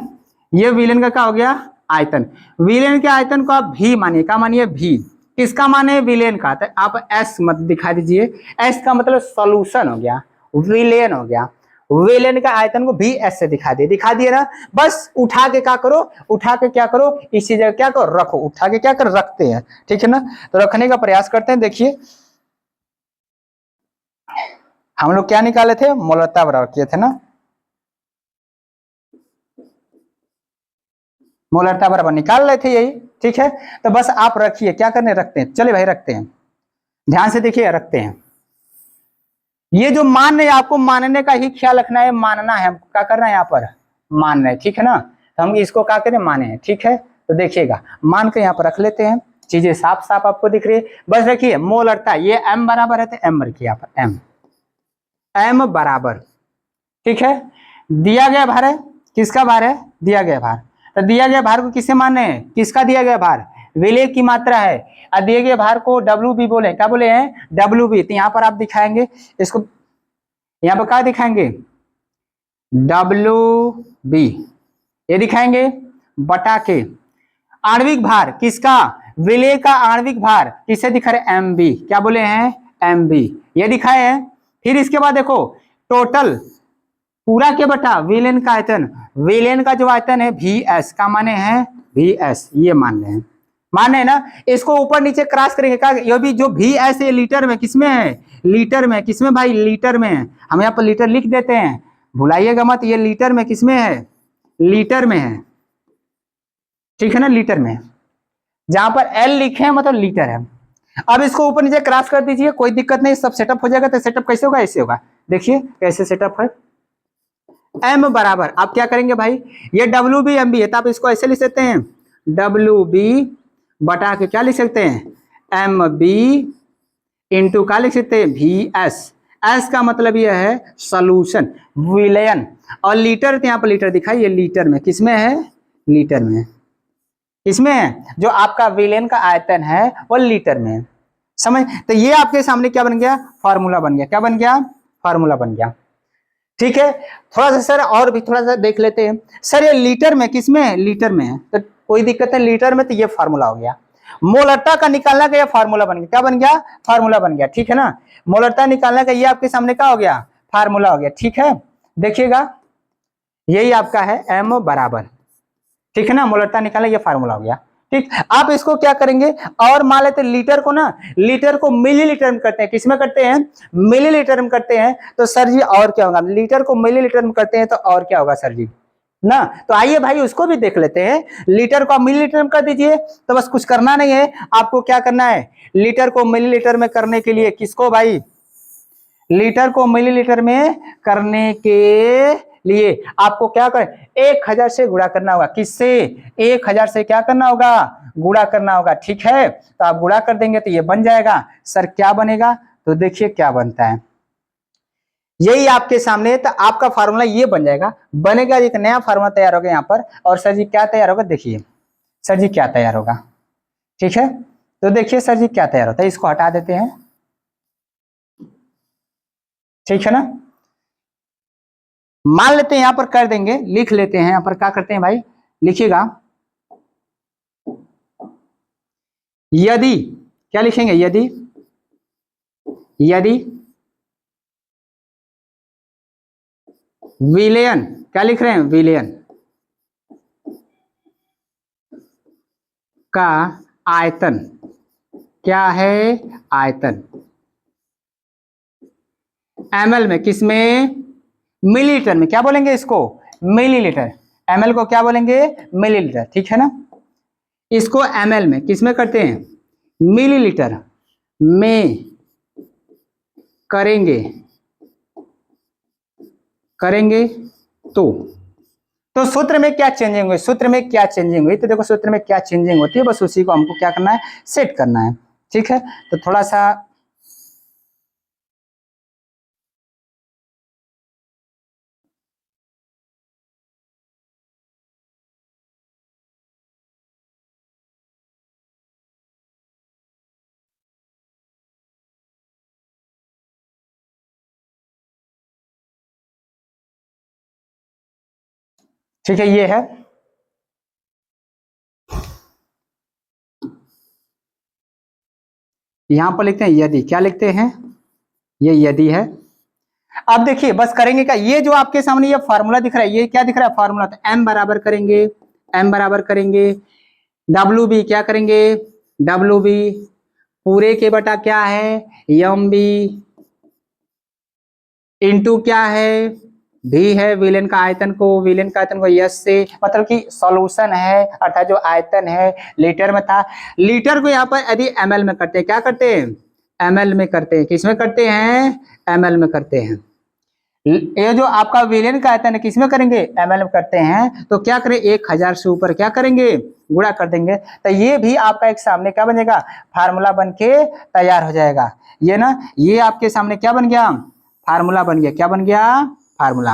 ये विलयन का क्या हो गया, आयतन। विलयन के आयतन को आप भी मानिए, क्या मानिए, भी। किसका माने, विलयन का, तो आप एस मत दिखा दीजिए, एस का मतलब सॉल्यूशन हो गया, विलयन हो गया। विलयन का आयतन को भी एस से दिखा दिए ना। बस उठा के क्या करो, उठा के क्या करो, इसी जगह क्या करो, रखो, उठा के क्या कर रखते हैं, ठीक है ना। तो रखने का प्रयास करते हैं। देखिए हम लोग क्या निकाले थे, मोलरता बराबर किए थे ना, मोलरता बराबर निकाल रहे थे यही, ठीक है। तो बस आप रखिए, क्या करने रखते हैं, चलिए भाई रखते हैं, ध्यान से देखिए, रखते हैं। ये जो मान रहे, आपको मानने का ही ख्याल रखना है, मानना है, हमको क्या करना है, यहाँ पर मान रहे हैं, ठीक है ना। तो हम इसको क्या करें, माने हैं, ठीक है। तो देखिएगा मान के यहाँ पर रख लेते हैं, चीजें साफ साफ आपको दिख रही है। बस रखिए मोलरता, ये एम बराबर है, तो एम रखिए यहाँ पर, एम बराबर, ठीक है। दिया गया भार है, किसका भार है, दिया गया भार। तो दिया गया भार को किससे माने हैं, किसका दिया गया भार, विलेय की मात्रा है। और दिए गए भार को डब्ल्यू बी बोले, क्या बोले हैं, डब्ल्यू बी। तो यहाँ पर आप दिखाएंगे इसको, यहाँ पर क्या दिखाएंगे, डब्ल्यू बी, ये दिखाएंगे बटा के आणविक भार किसका, विलेय का आणविक भार किससे दिखा रहे, एम बी, क्या बोले हैं, एम बी, ये दिखाए हैं। फिर इसके बाद देखो टोटल पूरा के बटा विलेन का आयतन, विलेन का जो आयतन है वी एस, का माने हैं वी एस, ये मान रहे हैं, माने ना। इसको ऊपर नीचे क्रॉस करेंगे, क्या ये भी जो वी एस है लीटर में, किसमें है, लीटर में, किसमें भाई, लीटर में। हम यहाँ पर लीटर लिख देते हैं, भुलाइएगा मत, ये लीटर में किसमें है, लीटर में है, ठीक है ना, लीटर में। जहां पर एल लिखे हैं मतलब लीटर है। अब इसको ऊपर नीचे क्रॉस कर दीजिए, कोई दिक्कत नहीं, सब सेटअप हो जाएगा। तो सेटअप कैसे होगा, ऐसे होगा, देखिए कैसे सेटअप है। एम बराबर आप क्या करेंगे भाई, ये डब्ल्यू बी एम बी है, तो आप इसको ऐसे लिख सकते हैं, डब्ल्यू बी बटा के क्या लिख सकते हैं, एम बी इंटू क्या लिख सकते हैं, वी एस। एस का मतलब यह है सॉल्यूशन, विलयन। और लीटर, तो यहाँ पर लीटर दिखाई, ये लीटर में, किसमें है, लीटर में, इसमें है जो आपका विलयन का आयतन है वो लीटर में है, समझ। तो ये आपके सामने क्या बन गया, फार्मूला बन गया, क्या बन गया, फार्मूला बन गया, ठीक है। थोड़ा सा सर और भी थोड़ा सा देख लेते हैं। सर ये लीटर में, किसमें है, लीटर में है, तो कोई दिक्कत है लीटर में, तो ये फार्मूला हो गया। मोलरता का निकालना का ये फार्मूला बन गया, क्या बन गया, फार्मूला बन गया, ठीक है ना। मोलरता निकालना का ये आपके सामने क्या हो गया, फार्मूला हो गया, ठीक है। देखिएगा यही आपका है एम बराबर, ठीक है ना, मोलरता निकालना ये फार्मूला हो गया। ठीक, आप इसको क्या करेंगे, और मान लेते लीटर को ना, लीटर को मिलीलीटर में करते हैं, किसमें करते हैं, मिलीलीटर में करते हैं, तो सर जी और क्या होगा, लीटर को मिलीलीटर में करते हैं तो और क्या होगा सर जी ना। तो आइए भाई उसको भी देख लेते हैं, लीटर को आप मिलीलीटर में कर दीजिए, तो बस कुछ करना नहीं है, आपको क्या करना है, लीटर को मिलीलीटर में करने के लिए किसको भाई, लीटर को मिलीलीटर में करने के लिए आपको क्या करें, 1000 से गुणा करना होगा, किससे, 1000 से क्या करना होगा, गुणा करना होगा, ठीक है। तो आप गुणा कर देंगे तो ये बन जाएगा, सर क्या बनेगा, तो देखिए क्या बनता है, यही आपके सामने, तो आपका फार्मूला ये बन जाएगा, बनेगा, एक नया फार्मूला तैयार होगा यहाँ पर, और सर जी क्या तैयार होगा, देखिए सर जी क्या तैयार होगा, ठीक है। तो देखिए सर जी क्या तैयार होता है, इसको हटा देते हैं, ठीक है ना। मान लेते हैं यहां पर कर देंगे, लिख लेते हैं, यहां पर क्या करते हैं भाई, लिखिएगा, यदि, क्या लिखेंगे, यदि, यदि विलयन, क्या लिख रहे हैं, विलयन का आयतन, क्या है, आयतन, ml में, किसमें, मिलीलीटर में, क्या बोलेंगे इसको, मिलीलीटर, ml को क्या बोलेंगे, मिलीलीटर, ठीक है ना। इसको ml में, किसमें करते हैं, मिलीलीटर में करेंगे, करेंगे तो सूत्र में क्या चेंजिंग हुई, सूत्र में क्या चेंजिंग हुई, तो देखो सूत्र में क्या चेंजिंग होती है, बस उसी को हमको क्या करना है, सेट करना है, ठीक है। तो थोड़ा सा ठीक है, ये है, यहां पर लिखते हैं यदि, क्या लिखते हैं, ये यदि है। अब देखिए बस करेंगे क्या, ये जो आपके सामने ये फार्मूला दिख रहा है, ये क्या दिख रहा है, फार्मूला, तो m बराबर करेंगे, m बराबर करेंगे, डब्ल्यू बी क्या करेंगे, डब्ल्यू बी पूरे के बटा क्या है, एम बी इंटू क्या है, भी है, विलेन का आयतन को, विलेन का आयतन को यस से, मतलब कि सॉल्यूशन है, अर्थात जो आयतन है लीटर में था, लीटर को यहाँ पर यदि ml में करते हैं, क्या करते हैं, ml में करते हैं, किसमें करते हैं, ml में करते हैं। ये जो आपका विलेन का आयतन है किसमें करेंगे, ml में करते हैं, तो क्या करें, 1000 से ऊपर क्या करेंगे, गुणा कर देंगे, तो ये भी आपका एक सामने क्या बनेगा, फार्मूला बन के तैयार हो जाएगा, ये ना, ये आपके सामने क्या बन गया, फार्मूला बन गया, क्या बन गया, फार्मूला,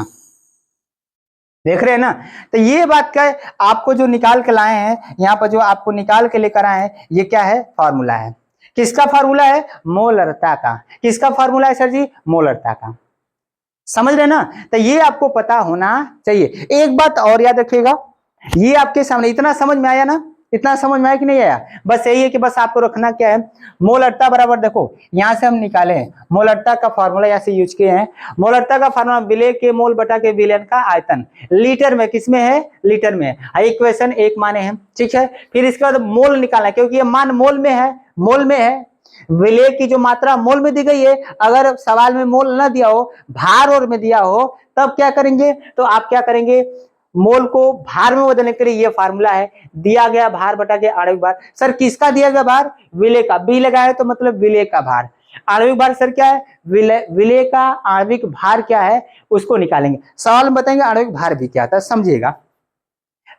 देख रहे हैं ना। तो ये बात क्या है, आपको जो निकाल के लाए हैं यहाँ पर, जो आपको निकाल के लेकर आए हैं, ये क्या है, फार्मूला है, किसका फार्मूला है, मोलरता का, किसका फार्मूला है सर जी, मोलरता का, समझ रहे ना। तो ये आपको पता होना चाहिए। एक बात और याद रखिएगा, ये आपके सामने, इतना समझ में आया ना, इतना समझ में आया कि नहीं आया, बस यही है कि बस आपको रखना क्या है, मोलरता बराबर, देखो यहां से हम निकाले हैं मोलरता का फार्मूला, यहां से यूज किए हैं, मोलरता का फार्मूला विलेय के मोल बटा के विलेन का आयतन, लीटर में, किसमें है, लीटर में, इक्वेशन 1 माने हैं, ठीक है। फिर इसके बाद मोल निकालना है, क्योंकि ये मान मोल में है, मोल में है, विलेय की जो मात्रा मोल में दी गई है, अगर सवाल में मोल ना दिया हो, भार और में दिया हो, तब क्या करेंगे, तो आप क्या करेंगे, मोल को भार में बदलने के लिए ये फार्मूला है, दिया गया भार बटा के आणविक भार, सर किसका दिया गया भार, विलेय का, बी लगाए तो मतलब विलेय का भार, आणविक भार सर क्या है, विलेय का आणविक भार क्या है, उसको निकालेंगे, सवाल में बताएंगे आणविक भार भी क्या था, समझिएगा।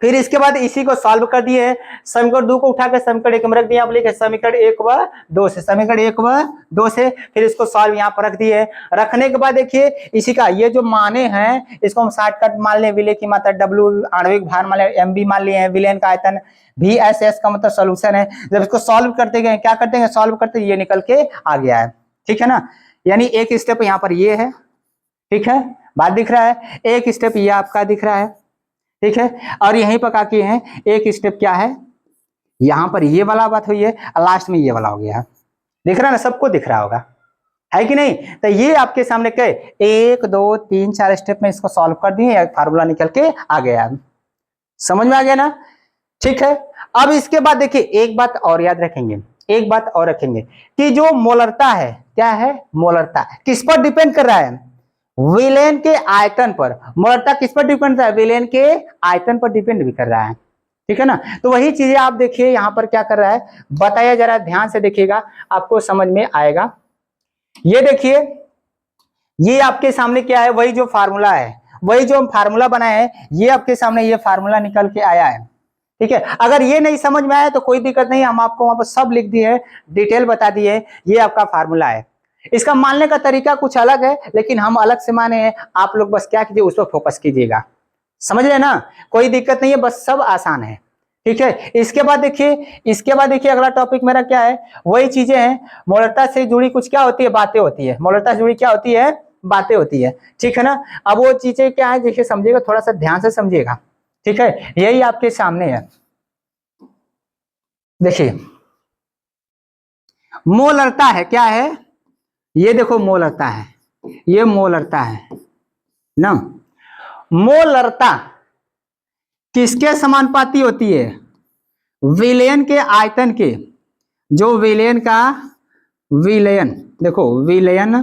फिर इसके बाद इसी को सॉल्व कर दिए, समीकरण 2 को उठाकर समीकरण 1 में रख दिया, आप लिखे समीकरण 1 व 2 से, समीकरण 1 व 2 से, फिर इसको सॉल्व यहाँ पर रख दिए, रखने के बाद देखिए इसी का ये जो माने हैं, इसको हम शॉर्टकट मान लें, विलेय की मात्रा डब्ल्यू आणविक भार मान लें, एम बी मान लिए हैं, विलेयन का आयतन भी, एस एस का मतलब सोल्यूशन है, जब इसको सॉल्व करते गए, क्या करते हैं, सॉल्व करते ये निकल के आ गया है, ठीक है ना। यानी एक स्टेप यहाँ पर ये है, ठीक है, बात दिख रहा है, एक स्टेप ये आपका दिख रहा है, ठीक है, और यहीं पर क्या किए हैं, एक स्टेप क्या है, यहां पर ये वाला बात हुई है, लास्ट में ये वाला हो गया है, दिख रहा है ना, सबको दिख रहा होगा, है कि नहीं। तो ये आपके सामने कहे 1 2 3 4 स्टेप में इसको सॉल्व कर दिए, फार्मूला निकल के आ गया, समझ में आ गया ना, ठीक है। अब इसके बाद देखिए एक बात और याद रखेंगे, एक बात और रखेंगे कि जो मोलरता है, क्या है, मोलरता किस पर डिपेंड कर रहा है, विलेन के आयतन पर। मोलरता किस पर डिपेंड कर रहा है, विलेन के आयतन पर डिपेंड भी कर रहा है, ठीक है ना। तो वही चीजें आप देखिए यहां पर क्या कर रहा है बताया, जरा ध्यान से देखिएगा आपको समझ में आएगा। ये देखिए ये आपके सामने क्या है, वही जो फार्मूला है, वही जो हम फार्मूला बनाए हैं, ये आपके सामने ये फार्मूला निकल के आया है, ठीक है। अगर ये नहीं समझ में आया तो कोई दिक्कत नहीं, हम आपको वहां पर सब लिख दिए, डिटेल बता दिए, ये आपका फार्मूला है। इसका मानने का तरीका कुछ अलग है, लेकिन हम अलग से माने हैं, आप लोग बस क्या कीजिए उस पर फोकस कीजिएगा, समझ रहे ना, कोई दिक्कत नहीं है, बस सब आसान है, ठीक है। इसके बाद देखिए अगला टॉपिक मेरा क्या है, वही चीजें हैं, मोलरता से जुड़ी कुछ क्या होती है, बातें होती है, मोलरता से जुड़ी क्या होती है, बातें होती है, ठीक है ना। अब वो चीजें क्या है देखिए, समझिएगा, थोड़ा सा ध्यान से समझिएगा, ठीक है। यही आपके सामने है, देखिए मोलरता है, क्या है, ये देखो मोलरता है, ये मोलरता है ना। मोलरता किसके समानुपाती होती है, विलयन के आयतन के, जो विलयन का, विलयन देखो विलयन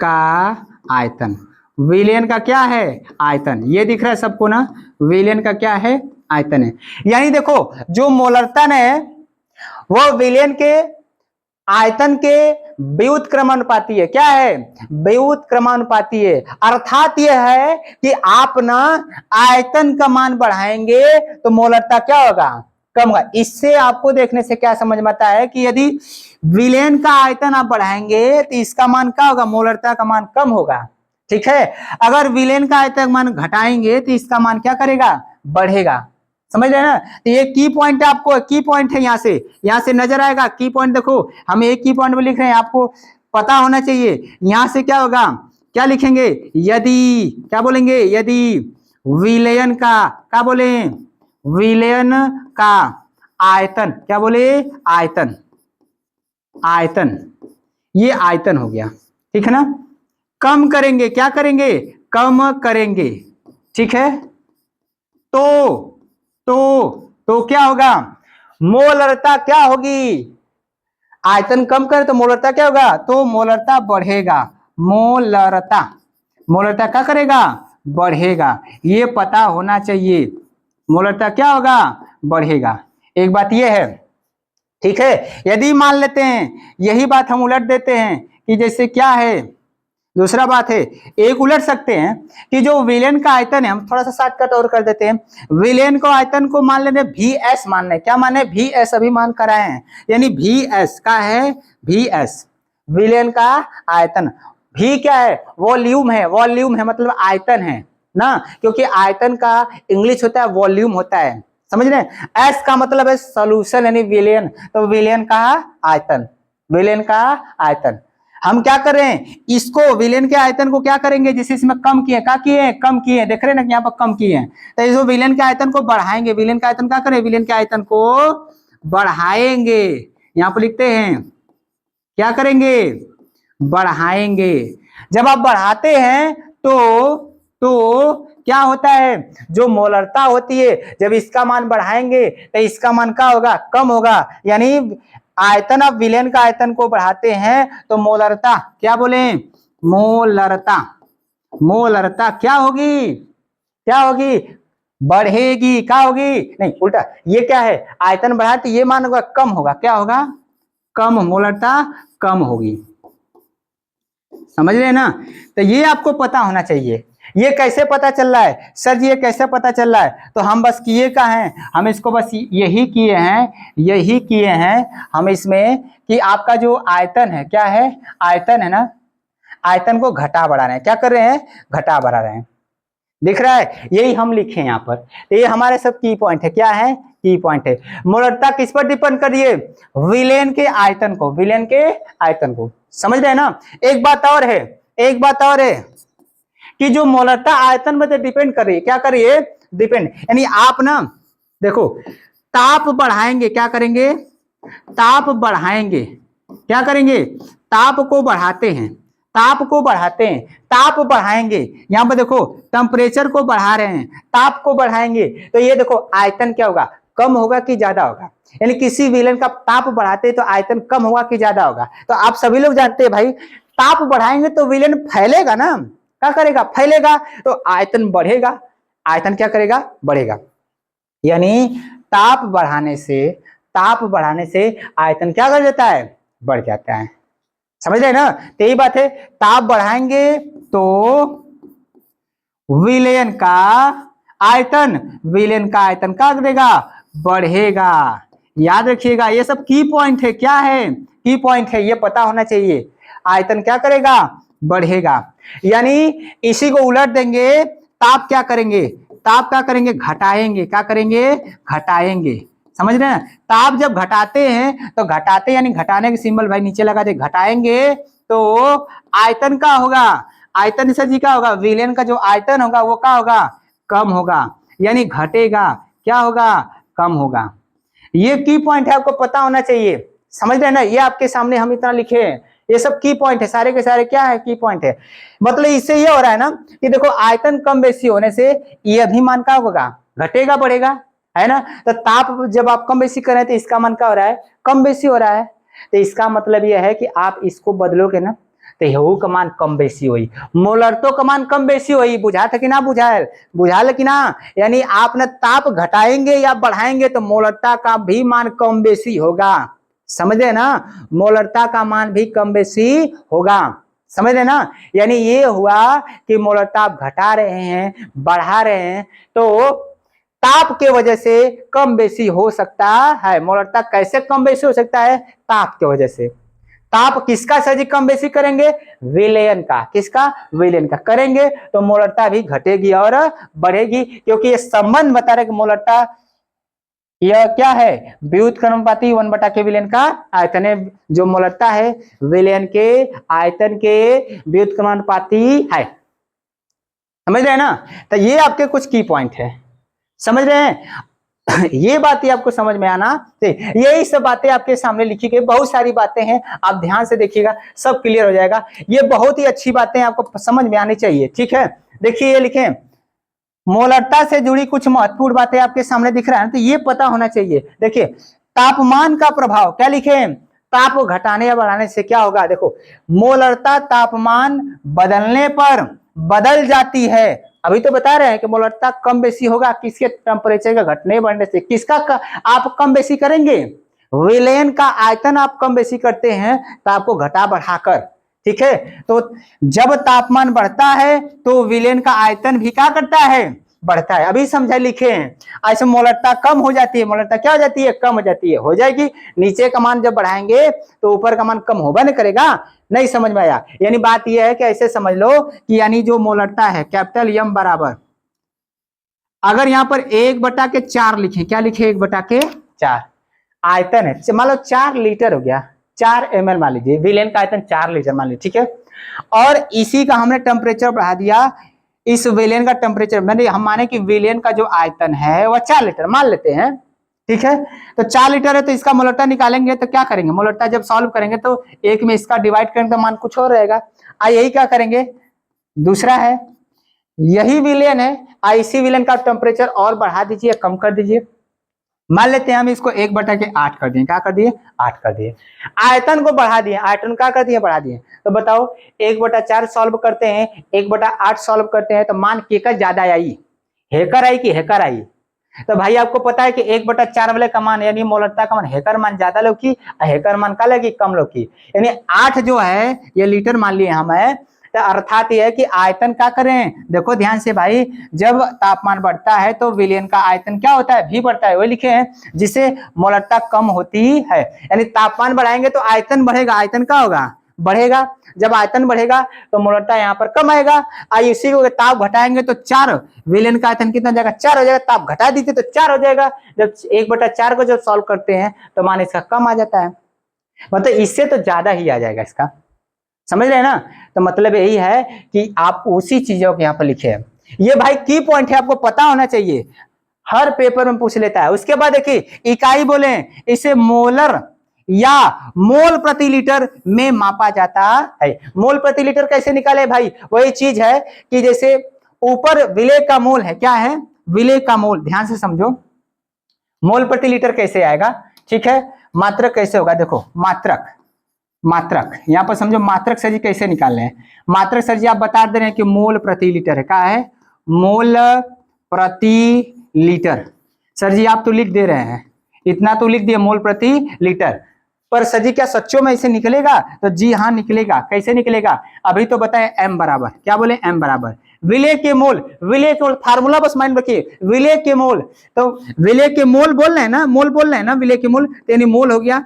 का आयतन, विलयन का क्या है, आयतन, ये दिख रहा है सबको ना, विलयन का क्या है, आयतन है। यानी देखो जो मोलरतन है वो विलयन के आयतन के व्युत्क्रमानुपाती है, क्या है, व्युत्क्रमानुपाती है। अर्थात यह है कि आप ना आयतन का मान बढ़ाएंगे तो मोलरता क्या होगा, कम होगा। इससे आपको देखने से क्या समझ में आता है कि यदि विलयन का आयतन आप बढ़ाएंगे तो इसका मान क्या होगा, मोलरता का मान कम होगा, ठीक है। अगर विलयन का आयतन मान घटाएंगे तो इसका मान क्या करेगा, बढ़ेगा, समझ रहे ना। तो ये की पॉइंट है, आपको की पॉइंट है, यहाँ से नजर आएगा की पॉइंट, देखो हम एक की पॉइंट में लिख रहे हैं, आपको पता होना चाहिए। यहां से क्या होगा, क्या लिखेंगे, यदि, क्या बोलेंगे, यदि विलयन का, क्या बोले, विलयन का आयतन, क्या बोले, आयतन, आयतन, ये आयतन हो गया, ठीक है ना। कम करेंगे, क्या करेंगे, कम करेंगे, ठीक है। तो क्या होगा, मोलरता क्या होगी, आयतन कम करे तो मोलरता क्या होगा, तो मोलरता बढ़ेगा, मोलरता, मोलरता क्या करेगा, बढ़ेगा, ये पता होना चाहिए, मोलरता क्या होगा, बढ़ेगा। एक बात ये है, ठीक है। यदि मान लेते हैं यही बात हम उलट देते हैं कि जैसे क्या है, दूसरा बात है, एक उलट सकते हैं कि जो विलयन का आयतन है, हम थोड़ा सा शॉर्टकट और कर देते हैं, विलयन को आयतन को मान लेते हैं वी एस मानना है, क्या माने, वी एस अभी मान कराए हैं, यानी वी एस का है, वी एस विलयन का आयतन, भी क्या है, वॉल्यूम है, वॉल्यूम है मतलब आयतन है ना, क्योंकि आयतन का इंग्लिश होता है वॉल्यूम होता है, समझ रहे हैं। एस का मतलब है सोल्यूशन यानी विलयन, तो विलयन का आयतन, विलयन का आयतन। हम क्या कर रहे हैं, इसको विलयन के आयतन को क्या करेंगे, जिसे इसमें कम किए, क्या किए, कम किए, देख रहे हैं ना यहाँ पर कम किए हैं, तो इसको विलयन के आयतन को बढ़ाएंगे, विलयन का आयतन क्या करें, विलयन के आयतन को बढ़ाएंगे, यहाँ पर लिखते हैं क्या करेंगे, बढ़ाएंगे। जब आप बढ़ाते हैं तो क्या होता है, जो मोलरता होती है, जब इसका मान बढ़ाएंगे तो इसका मान क्या होगा, कम होगा, यानी आयतन, आप विलयन का आयतन को बढ़ाते हैं तो मोलरता, क्या बोले, मोलरता, मोलरता क्या होगी, क्या होगी, बढ़ेगी, क्या होगी, नहीं उल्टा, ये क्या है, आयतन बढ़ाते ये मान होगा कम होगा, क्या होगा, कम, मोलरता कम होगी, समझ रहे हैं ना। तो ये आपको पता होना चाहिए। ये कैसे पता चल रहा है, सर जी ये कैसे पता चल रहा है, तो हम बस किए का है, हम इसको बस यही किए हैं हम इसमें कि आपका जो आयतन है, क्या है, आयतन है ना, आयतन को घटा बढ़ा रहे हैं, क्या कर रहे हैं, घटा बढ़ा रहे हैं, दिख रहा है, यही हम लिखे यहाँ पर। तो ये हमारे सब की पॉइंट है, क्या है, की पॉइंट है। मोलरता किस पर डिपेंड करिए, विलयन के आयतन को, विलयन के आयतन को, समझ रहे हैं ना। एक बात और है, एक बात और है कि जो मोलरता आयतन पर डिपेंड कर रही है, क्या करिए, डिपेंड, यानी आप ना देखो ताप बढ़ाएंगे, क्या करेंगे, ताप बढ़ाएंगे, क्या करेंगे, ताप को बढ़ाते हैं, ताप को बढ़ाते हैं, ताप बढ़ाएंगे, यहाँ पर देखो टेम्परेचर को बढ़ा रहे हैं, ताप को बढ़ाएंगे, तो ये देखो आयतन क्या होगा, कम होगा कि ज्यादा होगा। यानी किसी विलेन का ताप बढ़ाते तो आयतन कम होगा कि ज्यादा होगा। तो आप सभी लोग जानते हैं भाई, ताप बढ़ाएंगे तो विलेन फैलेगा ना, क्या करेगा, फैलेगा, तो आयतन बढ़ेगा, आयतन क्या करेगा, बढ़ेगा। यानी ताप बढ़ाने से आयतन क्या कर जाता है, बढ़ जाता है। समझ रहे ना, तो यही बात है, ताप बढ़ाएंगे तो विलयन का आयतन क्या करेगा, बढ़ेगा। याद रखिएगा, ये सब की पॉइंट है, क्या है, की पॉइंट है, ये पता होना चाहिए। आयतन क्या करेगा, बढ़ेगा। यानी इसी को उलट देंगे, ताप क्या करेंगे, घटाएंगे, क्या करेंगे, घटाएंगे। समझ रहे हैं, ताप जब घटाते हैं तो घटाते यानी घटाने के सिंबल भाई नीचे लगा दे, घटाएंगे तो आयतन का होगा, आयतन सर जी क्या होगा, विलयन का जो आयतन होगा वो क्या होगा, कम होगा, यानी घटेगा, क्या होगा, कम होगा। ये की पॉइंट है, आपको पता होना चाहिए। समझ रहे हैं ना, ये आपके सामने हम इतना लिखे हैं, ये सब की पॉइंट है, सारे के सारे क्या है, की पॉइंट है। मतलब इससे ये हो रहा है ना कि देखो आयतन कम बेसी होने से ये भी मान का होगा, घटेगा बढ़ेगा, है ना। तो ताप जब आप कम बेसी कर रहे हैं तो इसका मान क्या हो रहा है, कम बेसी हो रहा है। तो इसका मतलब यह है कि आप इसको बदलोगे ना तो यहू का मान कम बेसी हुई, मोलरतो का मान कम बेसी हुई। बुझा था कि ना बुझाल कि ना। यानी आप ना ताप घटाएंगे या बढ़ाएंगे तो मोलरता का भी मान कम बेसी होगा। समझे ना, मोलरता का मान भी कम बेसी होगा। समझ रहे ना, यानी ये हुआ कि मोलरता आप घटा रहे हैं, बढ़ा रहे हैं, तो ताप के वजह से कम बेसी हो सकता है। मोलरता कैसे कम बेसी हो सकता है, ताप के वजह से। ताप किसका सर जी कम बेसी करेंगे, विलयन का, किसका, विलयन का करेंगे तो मोलरता भी घटेगी और बढ़ेगी, क्योंकि ये संबंध बता रहे कि मोलरता यह क्या है, व्युत्क्रमानुपाती 1/k विलयन का आयतन है। जो मोलरता है विलयन के आयतन के व्युत्क्रमानुपाती है। समझ रहे हैं ना, तो ये आपके कुछ की पॉइंट है, समझ रहे हैं। ये बातें आपको समझ में आना चाहिए। यही सब बातें आपके सामने लिखी गई, बहुत सारी बातें हैं, आप ध्यान से देखिएगा, सब क्लियर हो जाएगा। ये बहुत ही अच्छी बातें आपको समझ में आनी चाहिए, ठीक है। देखिए ये लिखे, मोलरता से जुड़ी कुछ महत्वपूर्ण बातें आपके सामने दिख रहा है, तो ये पता होना चाहिए। देखिए तापमान का प्रभाव, क्या लिखे, ताप को घटाने या बढ़ाने से क्या होगा। देखो मोलरता तापमान बदलने पर बदल जाती है। अभी तो बता रहे हैं कि मोलरता कम बेसी होगा किसके, टेम्परेचर का घटने बढ़ने से। किसका आप कम बेसी करेंगे, विलयन का आयतन आप कम बेसी करते हैं तो आपको घटा बढ़ाकर, ठीक है। तो जब तापमान बढ़ता है तो विलयन का आयतन भी क्या करता है, बढ़ता है। अभी समझा लिखे हैं, ऐसे मोलरता कम हो जाती है, मोलरता क्या हो जाती है, कम हो जाती है, हो जाएगी। नीचे का मान जब बढ़ाएंगे तो ऊपर का मान कम होगा नहीं करेगा, नहीं समझ में आया। यानी बात यह है कि ऐसे समझ लो कि यानी जो मोलरता है कैपिटल एम बराबर, अगर यहाँ पर 1/4 लिखे, क्या लिखे, 1/4 आयतन है, मान लो 4 लीटर हो गया, 4 ml मान लीजिए, विलयन का आयतन 4 लीटर मान लीजिए, ठीक है। और इसी का हमने टेम्परेचर बढ़ा दिया, इस विलयन का टेम्परेचर मैंने हम माने कि विलयन का जो आयतन है वह 4 लीटर मान लेते हैं, ठीक है। तो 4 लीटर है तो इसका मोलरता निकालेंगे तो क्या करेंगे, मोलरता जब सॉल्व करेंगे तो एक में इसका डिवाइड करेंगे तो मान कुछ और रहेगा। यही क्या करेंगे, दूसरा है यही विलयन है, इसी विलयन का टेम्परेचर और बढ़ा दीजिए, कम कर दीजिए। मान लेते हैं हम इसको 1/8 कर दिए, क्या कर दिए, 8 कर दिए। आयतन को बढ़ा दिए, आयतन क्या कर दिए, बढ़ा दिए। तो बताओ 1/4 सॉल्व करते हैं, 1/8 सॉल्व करते हैं तो मान केकर ज्यादा आई, हेकर आई कि हेकर आई। तो भाई आपको पता है कि 1/4 वाले का मान यानी मोलरता का मान हेकर मान ज्यादा लो की, हेकर मान का लगी कम लो की। यानी 8 जो है ये लीटर मान लिए हम है, तो अर्थात यह है कि आयतन क्या करें, देखो ध्यान से भाई, जब तापमान बढ़ता है तो विलयन का आयतन क्या होता है, भी बढ़ता है, वही लिखे हैं, जिससे मोलरता कम होती है। यानी तापमान बढ़ाएंगे तो आयतन बढ़ेगा, आयतन क्या होगा, बढ़ेगा। जब आयतन बढ़ेगा तो मोलरता यहाँ पर कम आएगा। इसी को ताप घटाएंगे तो 4, विलयन का आयतन कितना जाएगा, 4 हो जाएगा। ताप घटा दीजिए तो 4 हो जाएगा। जब 1/4 को जब सॉल्व करते हैं तो मान इसका कम आ जाता है, मतलब इससे तो ज्यादा ही आ जाएगा इसका। समझ रहे हैं ना, तो मतलब यही है कि आप उसी चीजों को यहाँ पर लिखे हैं। ये भाई की पॉइंट है, आपको पता होना चाहिए, हर पेपर में पूछ लेता है। उसके बाद देखिए इकाई बोले, इसे मोलर या मोल प्रति लीटर में मापा जाता है। मोल प्रति लीटर कैसे निकाले भाई? वही चीज है कि जैसे ऊपर विलेय का मोल है, क्या है? विलेय का मोल। ध्यान से समझो, मोल प्रति लीटर कैसे आएगा, ठीक है। मात्रक कैसे होगा, देखो मात्रक, मात्रक यहां पर समझो, मात्रक सर जी कैसे निकालने हैं। मात्रक सर जी आप बता दे रहे हैं कि मोल प्रति लीटर है, क्या है? मोल प्रति लीटर। सर जी आप तो लिख दे रहे हैं, इतना तो लिख दिए मोल प्रति लीटर, पर सर जी क्या सच्चों में ऐसे निकलेगा? तो जी हाँ निकलेगा। कैसे निकलेगा? अभी तो बताए m बराबर, क्या बोले? m बराबर विलेय के मोल। विलेय के मोल फार्मूला बस माइंड रखिए, विलेय के मोल। तो विलेय के मोल बोल रहे हैं ना, मोल बोल रहे हैं ना, विलेय के मोल, यानी मोल हो गया,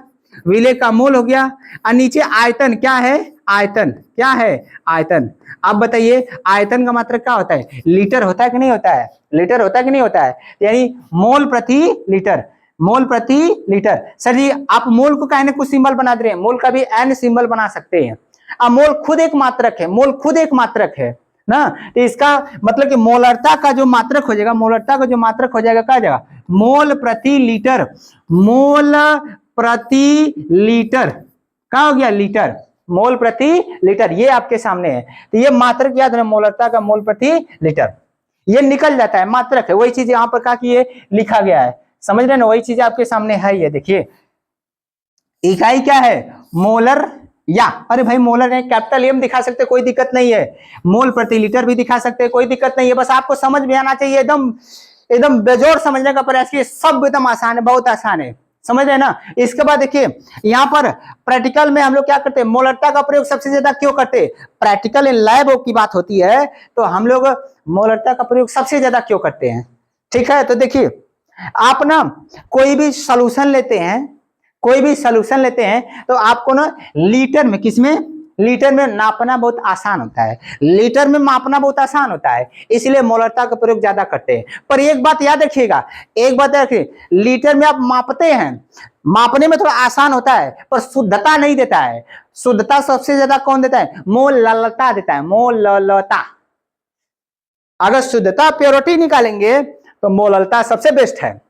विलेय का मोल हो गया। और नीचे आयतन, क्या है? आयतन, क्या है? आयतन। आप बताइए आयतन का मात्रक क्या होता है? लीटर होता है कि नहीं होता है? लीटर होता है कि नहीं होता है? यानी मोल प्रति लीटर, मोल प्रति लीटर। सर जी आप मोल को कहने कुछ सिंबल बना दे रहे हैं, मोल का भी एन सिंबल बना सकते हैं। अब मोल खुद एक मात्रक है, मोल खुद एक मात्रक है ना, तो इसका मतलब कि मोलरता का जो मात्रक हो जाएगा, मोलरता का जो मात्रक हो जाएगा, क्या जाएगा? मोल प्रति लीटर, मोल प्रति लीटर, क्या हो गया? लीटर, मोल प्रति लीटर, ये आपके सामने है। तो ये मात्रक याद रहे, मोलरता का मोल प्रति लीटर, ये निकल जाता है, मात्रक है। वही चीज यहाँ पर क्या किए लिखा गया है, समझ रहे ना? वही चीज आपके सामने है, ये देखिए। इकाई क्या है? मोलर या, अरे भाई मोलर है, कैपिटल एम दिखा सकते, कोई दिक्कत नहीं है। मोल प्रति लीटर भी दिखा सकते, कोई दिक्कत नहीं है। बस आपको समझ में आना चाहिए, एकदम एकदम बेजोड़ समझने का प्रयास किए, सब एकदम आसान है, बहुत आसान है, समझ रहे ना? इसके बाद देखिए यहाँ पर प्रैक्टिकल में हम लोग क्या करते हैं, मोलरता का प्रयोग सबसे ज्यादा क्यों करते हैं? प्रैक्टिकल इन लैब की बात होती है तो हम लोग मोलरता का प्रयोग सबसे ज्यादा क्यों करते हैं, ठीक है। तो देखिए आप ना कोई भी सॉल्यूशन लेते हैं, कोई भी सॉल्यूशन लेते हैं तो आपको ना लीटर में, किसमें? लीटर में नापना बहुत आसान होता है, लीटर में मापना बहुत आसान होता है, इसलिए मोलरता का प्रयोग ज्यादा करते हैं। पर एक बात याद रखिएगा, एक बात रखिए, लीटर में आप मापते हैं, मापने में थोड़ा आसान होता है पर शुद्धता नहीं देता है। शुद्धता सबसे ज्यादा कौन देता है? मोललता देता है, मोललता। अगर शुद्धता प्योरिटी निकालेंगे तो मोललता सबसे बेस्ट है,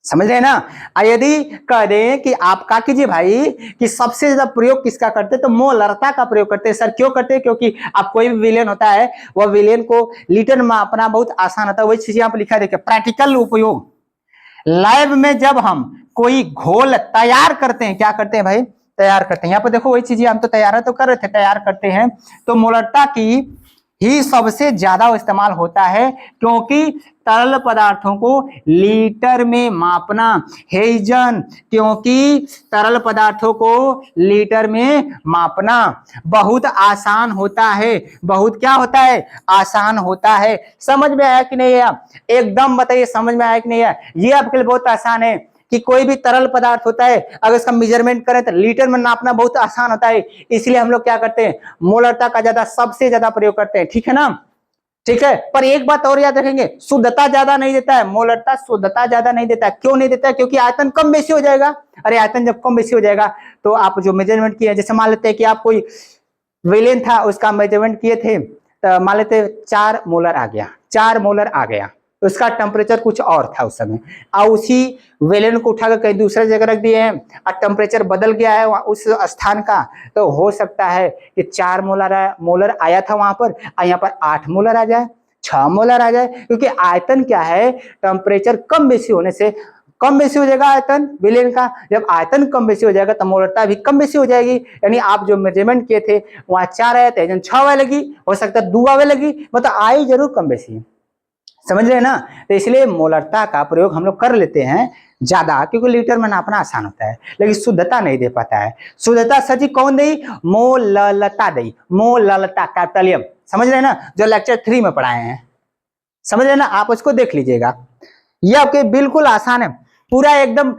समझ रहे ना? यदि कह दें कि आप क्या कीजिए भाई कि सबसे ज्यादा प्रयोग किसका करते हैं, तो मोलरता का प्रयोग करते हैं। सर क्यों करते हैं? क्योंकि आप कोई भी विलेन होता है, वह विलेन को लीटर में मापना बहुत आसान होता है। वही चीज यहाँ पर लिखा है, देखिए प्रैक्टिकल उपयोग। लैब में जब हम कोई घोल तैयार करते हैं, क्या करते हैं भाई? तैयार करते हैं। यहाँ पर देखो वही चीजें हम तो तैयार तो कर रहे थे, तैयार करते हैं, तो मोलरता की ही सबसे ज्यादा इस्तेमाल होता है, क्योंकि तरल पदार्थों को लीटर में मापना, हेजन, क्योंकि तरल पदार्थों को लीटर में मापना बहुत आसान होता है। बहुत क्या होता है? आसान होता है। समझ में आया कि नहीं है? एकदम बताइए समझ में आया कि नहीं है? ये आपके लिए बहुत आसान है कि कोई भी तरल पदार्थ होता है अगर इसका मेजरमेंट करें तो लीटर में नापना बहुत आसान होता है, इसलिए हम लोग क्या करते हैं? मोलरता का ज्यादा, सबसे ज्यादा प्रयोग करते हैं, ठीक है ना? ठीक है। पर एक बात और याद रखेंगे, शुद्धता ज्यादा नहीं देता है, मोलरता शुद्धता ज्यादा नहीं देता है। क्यों नहीं देता है? क्योंकि आयतन कम बेसी हो जाएगा। अरे आयतन जब कम बेसी हो जाएगा तो आप जो मेजरमेंट किए, जैसे मान लेते हैं कि आप कोई विलेन था उसका मेजरमेंट किए थे, तो मान लेते 4 मोलर आ गया, 4 मोलर आ गया, उसका टेम्परेचर कुछ और था उस समय, और उसी वेलेन को उठाकर कहीं दूसरे जगह रख दिए हैं और टेम्परेचर बदल गया है उस स्थान का, तो हो सकता है कि 4 मोलर आया था वहां पर, और यहाँ पर 8 मोलर आ जाए, 6 मोलर आ जाए, क्योंकि आयतन क्या है? टेम्परेचर कम बेसी होने से कम बेसी हो जाएगा आयतन विलेन का। जब आयतन कम बेसी हो जाएगा तो मोलरता भी कम बेसी हो जाएगी। यानी आप जो मेजरमेंट किए थे वहां 4 आए थे, 6 आवे लगी, हो सकता है 2 आवे लगी, मतलब आई जरूर कम बेसी, समझ रहे हैं ना? तो इसलिए मोलरता का प्रयोग हम लोग कर लेते हैं ज्यादा, क्योंकि लीटर में नापना आसान होता है, लेकिन शुद्धता नहीं दे पाता है। शुद्धता सची कौन दई? मोललता दई, मोललता कैपिटल एम, समझ रहे हैं ना? जो लेक्चर 3 में पढ़ाए हैं, समझ रहे हैं ना? आप उसको देख लीजिएगा, ये आपके बिल्कुल आसान है, पूरा एकदम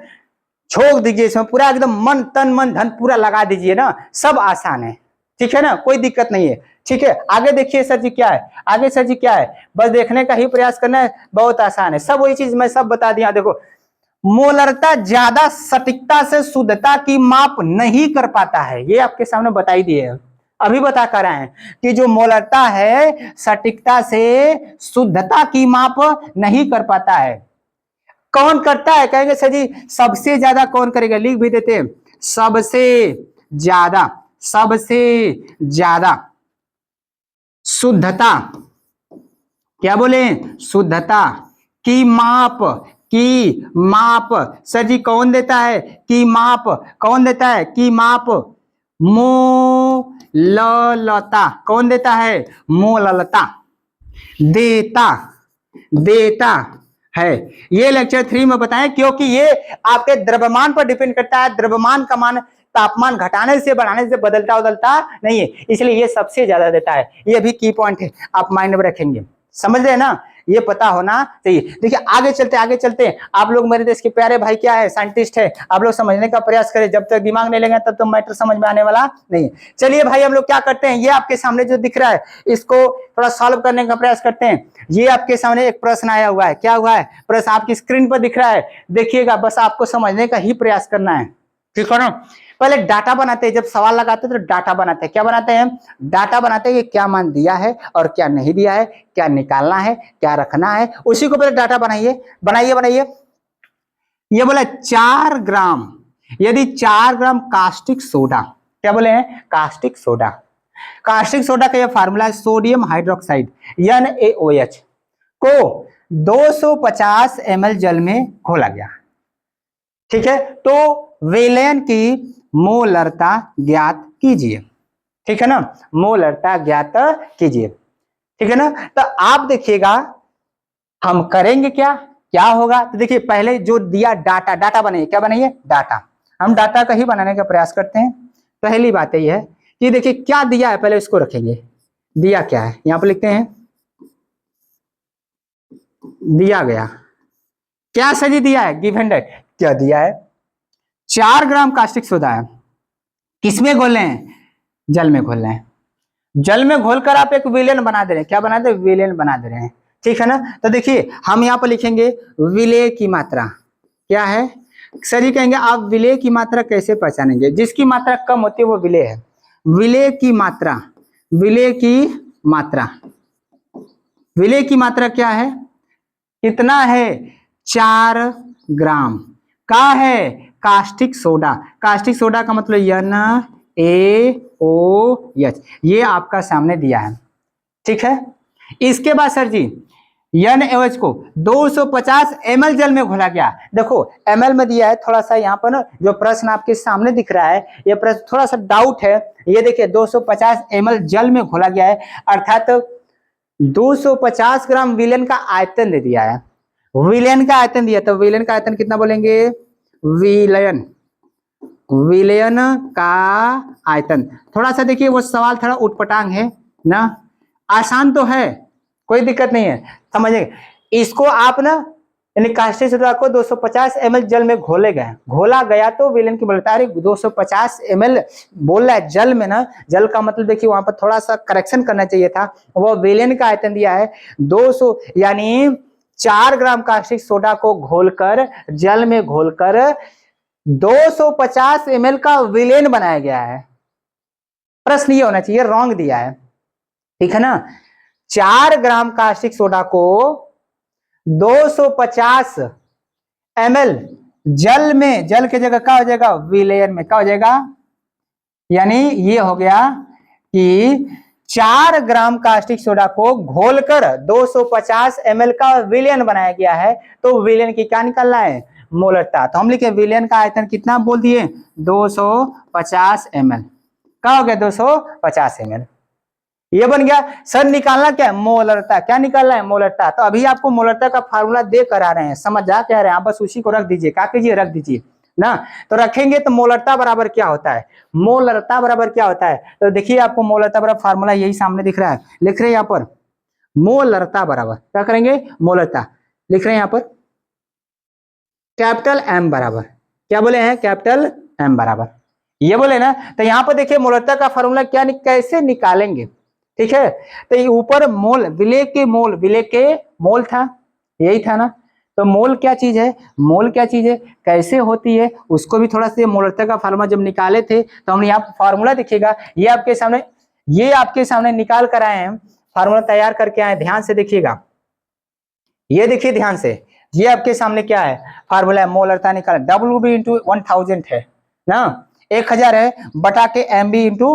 छोड़ दीजिए इसमें, पूरा एकदम मन तन मन धन पूरा लगा दीजिए ना, सब आसान है, ठीक है ना? कोई दिक्कत नहीं है, ठीक है। आगे देखिए सर जी क्या है, आगे सर जी क्या है, बस देखने का ही प्रयास करना है, बहुत आसान है, सब वही चीज मैं सब बता दिया। देखो मोलरता ज्यादा सटीकता से शुद्धता की माप नहीं कर पाता है, ये आपके सामने बताई दिए है, अभी बता कर रहे हैं कि जो मोलरता है सटीकता से शुद्धता की माप नहीं कर पाता है। कौन करता है? कहेंगे सर जी सबसे ज्यादा कौन करेगा, लिख भी देते हैं, सबसे ज्यादा, सबसे ज्यादा शुद्धता, क्या बोले, शुद्धता की माप, की माप। सर जी कौन देता है की माप, कौन देता है की माप, मोललता, कौन देता है, मोललता देता, देता है। ये लेक्चर 3 में बताएं, क्योंकि ये आपके द्रव्यमान पर डिपेंड करता है। द्रव्यमान का मान तापमान घटाने से बढ़ाने से बदलता बदलता नहीं है, इसलिए ये सबसे ज्यादा देता है। ये भी की पॉइंट है, आप माइंड में रखेंगे, समझ रहे हैं ना, ये पता होना चाहिए। देखिए आगे चलते आगे चलते, आप लोग मेरे देश के प्यारे भाई क्या है, साइंटिस्ट है, आप लोग समझने का प्रयास करें। जब तक दिमाग नहीं लेंगे तब तो मैटर समझ में आने वाला नहीं है। चलिए भाई हम लोग क्या करते हैं, ये आपके सामने जो दिख रहा है इसको थोड़ा सॉल्व करने का प्रयास करते हैं। ये आपके सामने एक प्रश्न आया हुआ है, क्या हुआ है, प्रश्न आपकी स्क्रीन पर दिख रहा है, देखिएगा, बस आपको समझने का ही प्रयास करना है, ठीक है ना। पहले डाटा बनाते हैं, जब सवाल लगाते हैं तो डाटा बनाते हैं। क्या बनाते हैं, डाटा बनाते हैं कि क्या मान दिया है और क्या नहीं दिया है, क्या निकालना है, क्या रखना है, उसी को पहले डाटा बनाइए, बनाइए बनाइए। ये बोला 4 ग्राम, यदि 4 ग्राम कास्टिक सोडा, क्या बोले हैं, कास्टिक सोडा, कास्टिक सोडा का यह फार्मूला है सोडियम हाइड्रोक्साइड NaOH को 250 ml जल में घोला गया, ठीक है, तो विलयन की मोलरता ज्ञात कीजिए, ठीक है ना, मोलरता ज्ञात कीजिए, ठीक है ना। तो आप देखिएगा हम करेंगे क्या, क्या होगा, तो देखिए पहले जो दिया डाटा, डाटा बनाइए, क्या बनाइए, डाटा, हम डाटा का ही बनाने का प्रयास करते हैं। पहली बात यही है कि देखिए क्या दिया है, पहले इसको रखेंगे, दिया क्या है, यहां पर लिखते हैं, दिया गया, क्या सही दिया है, गिवन डेट, क्या दिया है, 4 ग्राम कास्टिक सोडा है, किसमें घोल रहे हैं, जल में घोल रहे हैं, जल में घोलकर आप एक विलेन बना दे रहे हैं, क्या बना दे, विलेन बना दे रहे हैं, ठीक है ना। तो देखिए हम यहाँ पर लिखेंगे विलेय की मात्रा, क्या है, सर जी कहेंगे आप विलेय की मात्रा कैसे पहचानेंगे, जिसकी मात्रा कम होती है वो विलेय है, विलेय की मात्रा, विलेय की मात्रा, विलेय की मात्रा क्या है, कितना है, 4 ग्राम का है कास्टिक सोडा, कास्टिक सोडा का मतलब NaOH, ये आपका सामने दिया है, ठीक है। इसके बाद सर जी NaOH को 250 ml जल में घोला गया, देखो ml में दिया है, थोड़ा सा यहाँ पर ना जो प्रश्न आपके सामने दिख रहा है, ये प्रश्न थोड़ा सा डाउट है, ये देखिए 250 ml जल में घोला गया है, अर्थात 250 ग्राम विलेन का आयतन दे दिया है, विलेन का आयतन दिया, तो विलेन का आयतन कितना बोलेंगे, विलयन, विलयन का आयतन, थोड़ा सा देखिए वो सवाल थोड़ा उटपटांग है ना, आसान तो है, कोई दिक्कत नहीं है, समझिए इसको आप ना, यानी कास्टिक सोडा को 250 ml जल में घोले गए, घोला गया तो विलेन की बोलता है 250 ml बोल रहा है जल में ना, जल का मतलब देखिए वहां पर थोड़ा सा करेक्शन करना चाहिए था, वो विलेन का आयतन दिया है 200, यानी 4 ग्राम कास्टिक सोडा को घोलकर, जल में घोलकर 250 ml का विलेन बनाया गया है, प्रश्न ये होना चाहिए, रॉन्ग दिया है, ठीक है ना। 4 ग्राम कास्टिक सोडा को 250 ml जल में, जल की जगह क्या हो जाएगा, विलेन में क्या हो जाएगा, यानी ये हो गया कि 4 ग्राम कास्टिक सोडा को घोलकर 250 ml का विलेन बनाया गया है, तो विलेन की क्या निकालना है, मोलरता, तो हम लिखे विलेन का आयतन कितना बोल दिए, 250 ml, क्या हो गया 250 ml, ये बन गया। सर निकालना क्या है, मोलरता, क्या निकालना है, मोलरता, तो अभी आपको मोलरता का फार्मूला दे कर आ रहे हैं, समझ जा कह रहे हैं आप, बस उसी को रख दीजिए, क्या कीजिए, रख दीजिए ना, तो रखेंगे तो मोलरता बराबर क्या होता है, मोलरता बराबर क्या होता है, तो देखिए आपको मोलरता बराबर फार्मूला यही सामने दिख रहा है, लिख रहे हैं यहाँ पर, मोलरता बराबर क्या करेंगे, मोलरता लिख रहे हैं यहाँ पर, कैपिटल M बराबर, क्या बोले हैं, कैपिटल M बराबर, ये बोले ना, तो यहाँ पर देखिए मोलरता का फार्मूला क्या कैसे निकालेंगे, ठीक है, तो ये ऊपर मोल, विलेय के मोल, विलेय के मोल था, यही था ना, तो मोल क्या चीज है, मोल क्या चीज है, कैसे होती है, उसको भी थोड़ा सा मोलरता का फार्मूला जब निकाले थे, तो हमने यहाँ फार्मूला देखिएगा, ये आपके सामने निकाल कर आए हैं, फार्मूला तैयार करके आए, ध्यान से देखिएगा, ये देखिए ध्यान से, ये आपके सामने क्या है, फार्मूला है, मोलरता निकाल, W भी इंटू 1000 है ना, 1000 है बटा के MB इंटू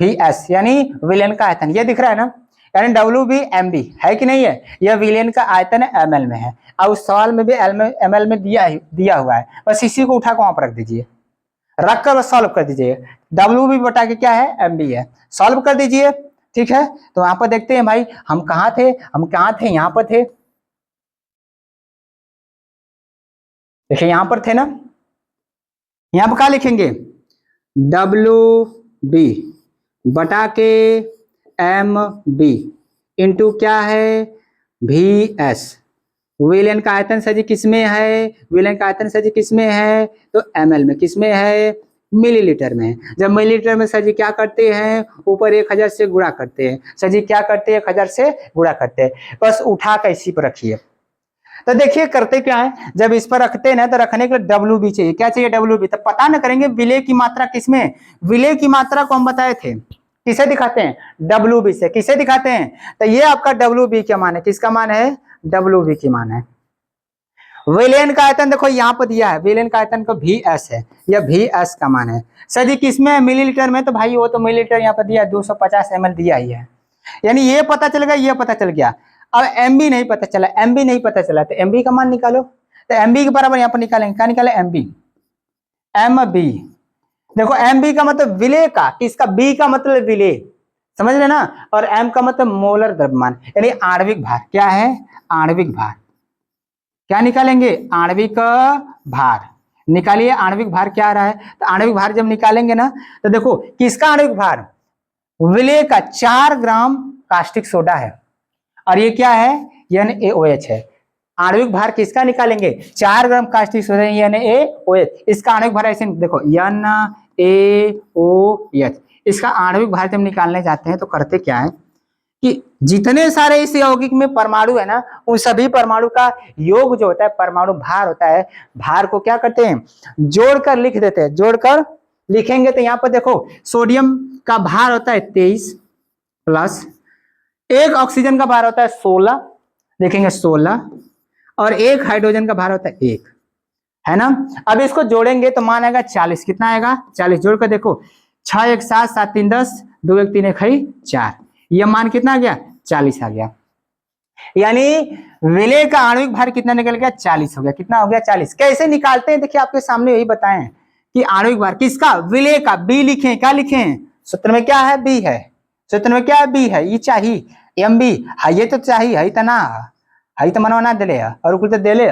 VS, यानी विलेन का आयतन ये दिख रहा है ना, यानी WB MB है कि नहीं है, यह विलेन का आयतन ML में है। और उस सवाल में भी ML में दिया हुआ है, बस इसी को उठा कर वहां पर रख दीजिए, रख कर बस सॉल्व कर दीजिए। WB बटा के क्या है, MB है, सॉल्व कर दीजिए। ठीक है, तो वहां पर देखते हैं भाई हम कहाँ थे, यहाँ पर थे, देखिए यहाँ पर थे ना, यहाँ पर क्या लिखेंगे, WB बटा के MB इंटू क्या है, VS। विलेन का आयतन सर जी किसमें है, विलेन का आयतन सर जी किसमें है, तो ML में, किसमें है, मिलीलीटर में। जब मिलीलीटर में सर जी क्या करते हैं, ऊपर 1000 से गुणा करते हैं, सर जी क्या करते हैं, 1000 से गुणा करते हैं, बस उठा कर इसी पर रखिए। तो देखिए करते क्या है, जब इस पर रखते हैं ना तो रखने के लिए WB चाहिए, क्या चाहिए, WB। तो पता न करेंगे विलेय की मात्रा किसमें, विलेय की मात्रा को हम बताए थे, किसे दिखाते हैं, WB से, किसे दिखाते हैं, तो ये आपका WB का मान है, किसका मान है, WB की मान है। विलेन का आयतन देखो यहाँ पर दिया है, विलेन का आयतन को VS है, यह VS का मान है। सर जी किसमें, मिलीलीटर में, तो भाई वो तो मिलीलीटर यहाँ पर दिया 250 ml दिया ही है, यानी ये पता चल गया, ये पता चल गया। अब MB नहीं पता चला, MB नहीं पता चला, तो MB का मान निकालो, तो MB के बराबर यहाँ पर निकालेंगे, क्या निकाले, MB। देखो MB का मतलब विलेय का, किसका, B का मतलब विलेय, समझ रहे ना, और M का मतलब मोलर द्रव्यमान, यानी आणविक भार। क्या है, आणविक भार। क्या निकालेंगे, आणविक भार निकालिए। आणविक भार क्या आ रहा है, तो आणविक भार जब निकालेंगे ना, तो देखो किसका आणविक भार, विलेय का 4 ग्राम कास्टिक सोडा है, और ये क्या है, NaOH है। आणविक भार किसका निकालेंगे, 4 ग्राम कास्टिक सोडा NaOH, इसका आणविक भार ऐसे देखो NaOH, इसका आणविक भार जब निकालने जाते हैं तो करते क्या है कि जितने सारे इस यौगिक में परमाणु है ना, उन सभी परमाणु का योग जो होता है, परमाणु भार होता है, भार को क्या करते हैं, जोड़कर लिख देते हैं, जोड़कर लिखेंगे तो यहाँ पर देखो सोडियम का भार होता है 23 प्लस एक ऑक्सीजन का भार होता है 16, लिखेंगे 16, और एक हाइड्रोजन का भार होता है 1, है ना। अब इसको जोड़ेंगे तो मान आएगा 40, कितना आएगा, 40, जोड़कर देखो 6 1 7 7 3 10, 2 1 3 1 4, यह मान कितना आ गया, 40 आ गया, यानी विलेय का आणविक भार कितना निकल गया, 40 हो गया, कितना हो गया, 40। कैसे निकालते हैं, देखिए आपके सामने यही बताएं कि आणविक भार किसका, विलेय का, B लिखें, क्या लिखें, सूत्र में क्या है, B है, सूत्र में क्या है, B है, ये चाहिए MB है, ये तो चाहिए है तना, है तो मनवा दिले और कुछ तो दिले,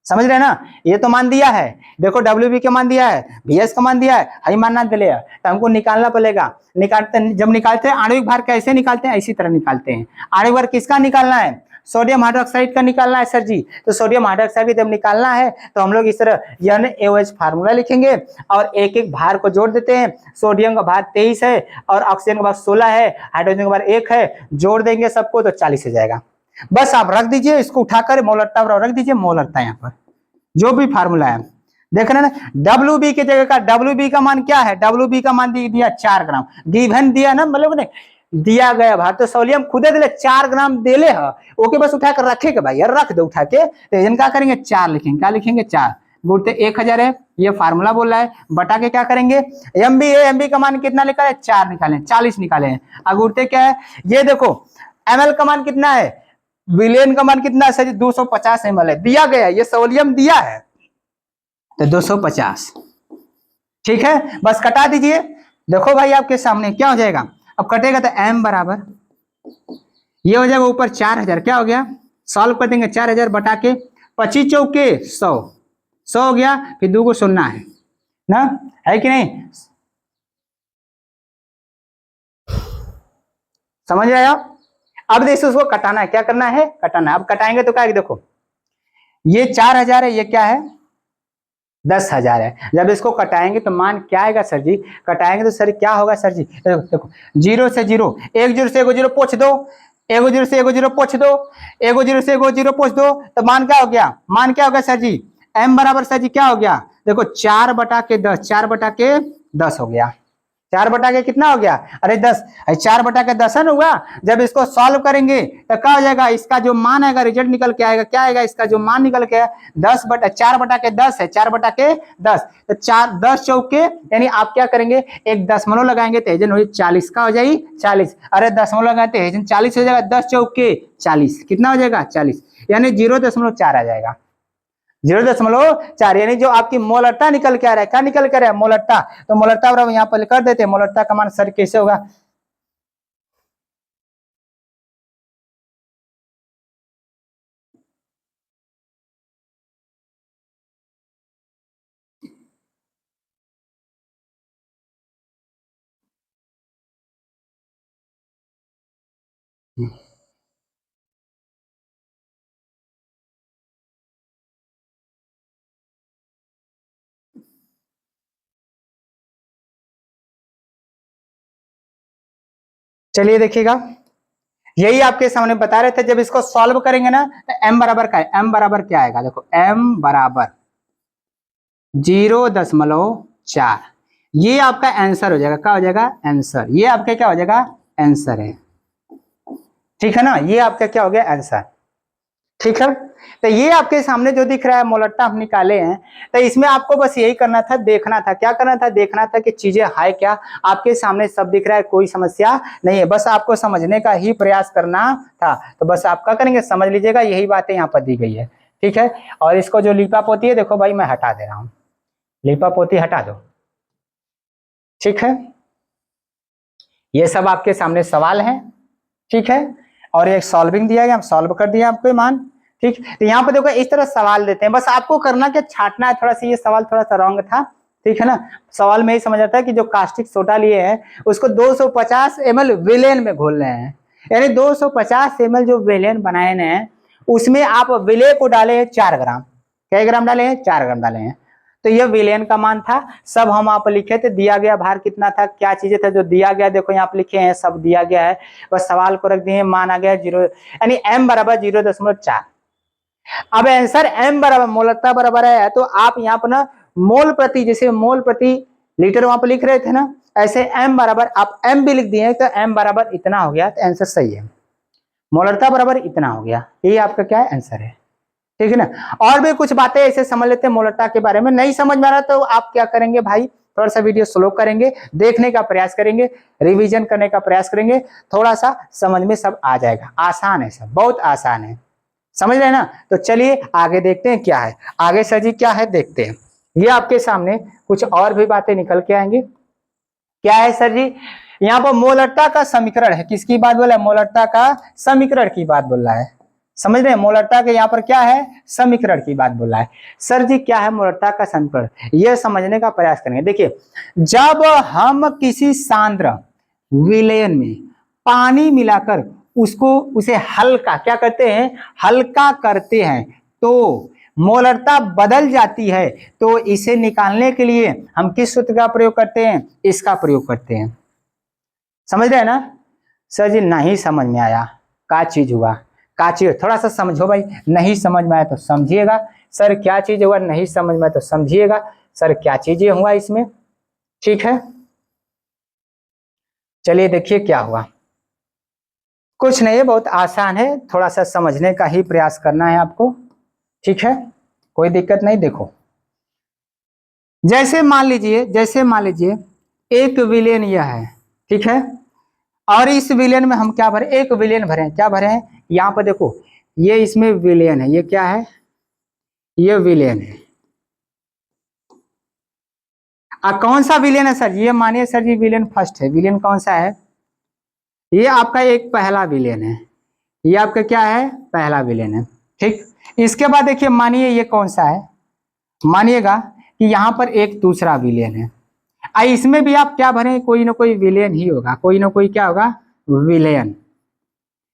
समझ रहे ना, ये तो मान दिया है, देखो WB का मान दिया है, VS का मान दिया है, हई मानना दिले, तो हमको निकालना पड़ेगा। जब निकालते हैं आणविक भार कैसे निकालते हैं, इसी तरह निकालते हैं। आणविक भार किसका निकालना है, सोडियम हाइड्रोक्साइड का निकालना है सर जी, तो सोडियम हाइड्रोक्साइड जब निकालना है तो हम लोग इस तरह NaOH फार्मूला लिखेंगे और एक एक भार को जोड़ देते हैं। सोडियम का भार 23 है और ऑक्सीजन का भार 16 है, हाइड्रोजन का भार 1 है, जोड़ देंगे सबको तो 40 हो जाएगा। बस आप रख दीजिए, इसको उठाकर मोलरता रख दीजिए, मोलरता यहाँ पर जो भी फार्मूला है देख रहे ना। WB की जगह का WB का मान क्या है, WB का मान दिया 4 ग्राम, गिवन दिया ना, मतलब दिया गया भार, तो सोडियम खुदे दिले 4 ग्राम देले है, ओके बस उठाकर रखे के भाई, रख दो उठा के, तो क्या करेंगे 4 लिखेंगे, क्या लिखेंगे 4, गुणते 1000 है, ये फार्मूला बोल रहा है, बटा के क्या करेंगे, MB है, MB का मान कितना निकाले, 4 निकाले, 40 निकाले हैं, गुणते क्या है, ये देखो ML का मान कितना है, विलेन का मान कितना है सर, 250 ml है, दिया गया, ये सोडियम दिया है तो 250, ठीक है, बस कटा दीजिए। देखो भाई आपके सामने क्या हो जाएगा, अब कटेगा तो M बराबर ये हो जाएगा ऊपर 4000, क्या हो गया, सॉल्व कर देंगे, 4000 बटा के 25 चौके 100, 100 हो गया, फिर 2 को सुनना है ना, है कि नहीं, समझ रहे आप। अब देखो उसको कटाना है, क्या करना है, कटाना है। अब कटाएंगे तो क्या है, देखो ये 4000 है, ये क्या है 10,000 है। जब इसको कटाएंगे तो मान क्या आएगा सर जी, कटाएंगे तो सर क्या होगा सर जी, देखो 0 से 0, 1 0 से 1 0 पोछ दो, 1 0 से 1 0 पोछ दो, 1 0 से 1 0 पोछ दो, तो मान क्या हो गया, मान क्या होगा सर जी, M बराबर सर जी क्या हो गया, देखो 4 बटा के 10, 4 बटा के 10 हो गया, 4 बटा के कितना हो गया, अरे 10, 4 बटा के 10 है ना हुआ। जब इसको सॉल्व करेंगे तो क्या हो जाएगा, इसका जो मान आएगा रिजल्ट निकल के आएगा, क्या आएगा, इसका जो मान निकल के 4 बटा के 10 है, 4 बटा के 10, तो 10 चौके यानी आप क्या करेंगे, एक दशमलव लगाएंगे तो हेजन हो 40, का हो जाएगी 40, अरे दशमलव लगाते हेजन 40 हो जाएगा, 10 चौके 40, कितना हो जाएगा 40, यानी 0.4 आ जाएगा, 0.4, यानी जो आपकी मोलरता निकल के आ रहा है, क्या निकल के आ रहा है, मोलरता। तो मोलरता बराबर यहाँ पर कर देते हैं, मोलरता का मान सर कैसे होगा, चलिए देखिएगा, यही आपके सामने बता रहे थे, जब इसको सॉल्व करेंगे ना तो m बराबर का है, m बराबर क्या आएगा, देखो m बराबर 0.4, ये आपका आंसर हो जाएगा, क्या हो जाएगा आंसर, ये आपका क्या हो जाएगा आंसर है, ठीक है ना, ये आपका क्या हो गया आंसर, ठीक है। तो ये आपके सामने जो दिख रहा है मोलरता हम निकाले हैं, तो इसमें आपको बस यही करना था, देखना था, क्या करना था, देखना था कि चीजें है क्या, आपके सामने सब दिख रहा है, कोई समस्या नहीं है, बस आपको समझने का ही प्रयास करना था। तो बस आप क्या करेंगे, समझ लीजिएगा, यही बातें यहाँ पर दी गई है, ठीक है। और इसको जो लिपा पोती है, देखो भाई मैं हटा दे रहा हूँ, लिपा पोती हटा दो, ठीक है। ये सब आपके सामने सवाल है, ठीक है, और एक सॉल्विंग दिया गया, हम सॉल्व कर दिया आपको मान, ठीक। तो यहाँ पे देखो इस तरह सवाल देते हैं, बस आपको करना क्या, छाटना है, थोड़ा सा ये सवाल थोड़ा सा रॉन्ग था, ठीक है ना। सवाल में ही समझ आता है कि जो कास्टिक सोडा लिए हैं उसको 250 ml विलेन में घोल रहे हैं, यानी 250 ml जो विलेन बनाए हैं उसमें आप विले को डाले 4 ग्राम, क्या ग्राम डाले हैं, 4 ग्राम डाले हैं। तो ये विलेन का मान था, सब हम आप लिखे थे, दिया गया भार कितना था, क्या चीजें था जो दिया गया, देखो यहाँ पे लिखे हैं, सब दिया गया है, बस सवाल को रख दिए, मान आ गया 0, यानी m बराबर 0.4। अब आंसर m बराबर मोलरता बराबर है, तो आप यहाँ पर ना मोल प्रति, जैसे मोल प्रति लीटर वहां पर लिख रहे थे ना, ऐसे m बराबर आप m भी लिख दिए, तो m बराबर इतना हो गया, तो आंसर सही है, मोलरता बराबर इतना हो गया, ये आपका क्या है आंसर है, ठीक है ना। और भी कुछ बातें ऐसे समझ लेते हैं मोलरता के बारे में, नहीं समझ में आ रहा तो आप क्या करेंगे भाई, थोड़ा सा वीडियो स्लो करेंगे, देखने का प्रयास करेंगे, रिवीजन करने का प्रयास करेंगे, थोड़ा सा समझ में सब आ जाएगा, आसान है सब, बहुत आसान है, समझ रहे हैं ना। तो चलिए आगे देखते हैं क्या है, आगे सर जी क्या है देखते हैं, ये आपके सामने कुछ और भी बातें निकल के आएंगी, क्या है सर जी, यहाँ पर मोलरता का समीकरण है, किसकी बात बोला है, मोलरता का समीकरण की बात बोल रहा है, समझ रहे हैं, मोलरता के यहाँ पर क्या है, समीकरण की बात बोल रहा है। सर जी क्या है मोलरता का समीकरण, यह समझने का प्रयास करेंगे। देखिए जब हम किसी सांद्र विलयन में पानी मिलाकर उसे हल्का क्या करते हैं, हल्का करते हैं, तो मोलरता बदल जाती है, तो इसे निकालने के लिए हम किस सूत्र का प्रयोग करते हैं, इसका प्रयोग करते हैं, समझ रहे हैं ना। सर जी नहीं समझ में आया, क्या चीज हुआ, क्या चीज, थोड़ा सा समझो भाई, नहीं समझ में आया तो समझिएगा, सर क्या चीज हुआ, नहीं समझ में आया तो समझिएगा, सर क्या चीजें हुआ इसमें, ठीक है। चलिए देखिए क्या हुआ, कुछ नहीं है, बहुत आसान है, थोड़ा सा समझने का ही प्रयास करना है आपको, ठीक है, कोई दिक्कत नहीं। देखो जैसे मान लीजिए एक विलेन यह है, ठीक है, और इस विलेन में हम क्या भरे, एक विलेन भरे, क्या भरे हैं, यहाँ पर देखो ये इसमें विलेन है, ये क्या है, ये विलेन है, कौन सा विलेन है सर, ये मानिए सर जी विलेन फर्स्ट है, विलेन कौन सा है, ये आपका एक पहला विलेन है, ये आपका क्या है, पहला विलेन है, ठीक। इसके बाद देखिए मानिए ये कौन सा है, मानिएगा कि यहाँ पर एक दूसरा विलेन है, इसमें भी आप क्या भरें, कोई ना कोई विलेन ही होगा, कोई ना कोई क्या होगा, विलेन,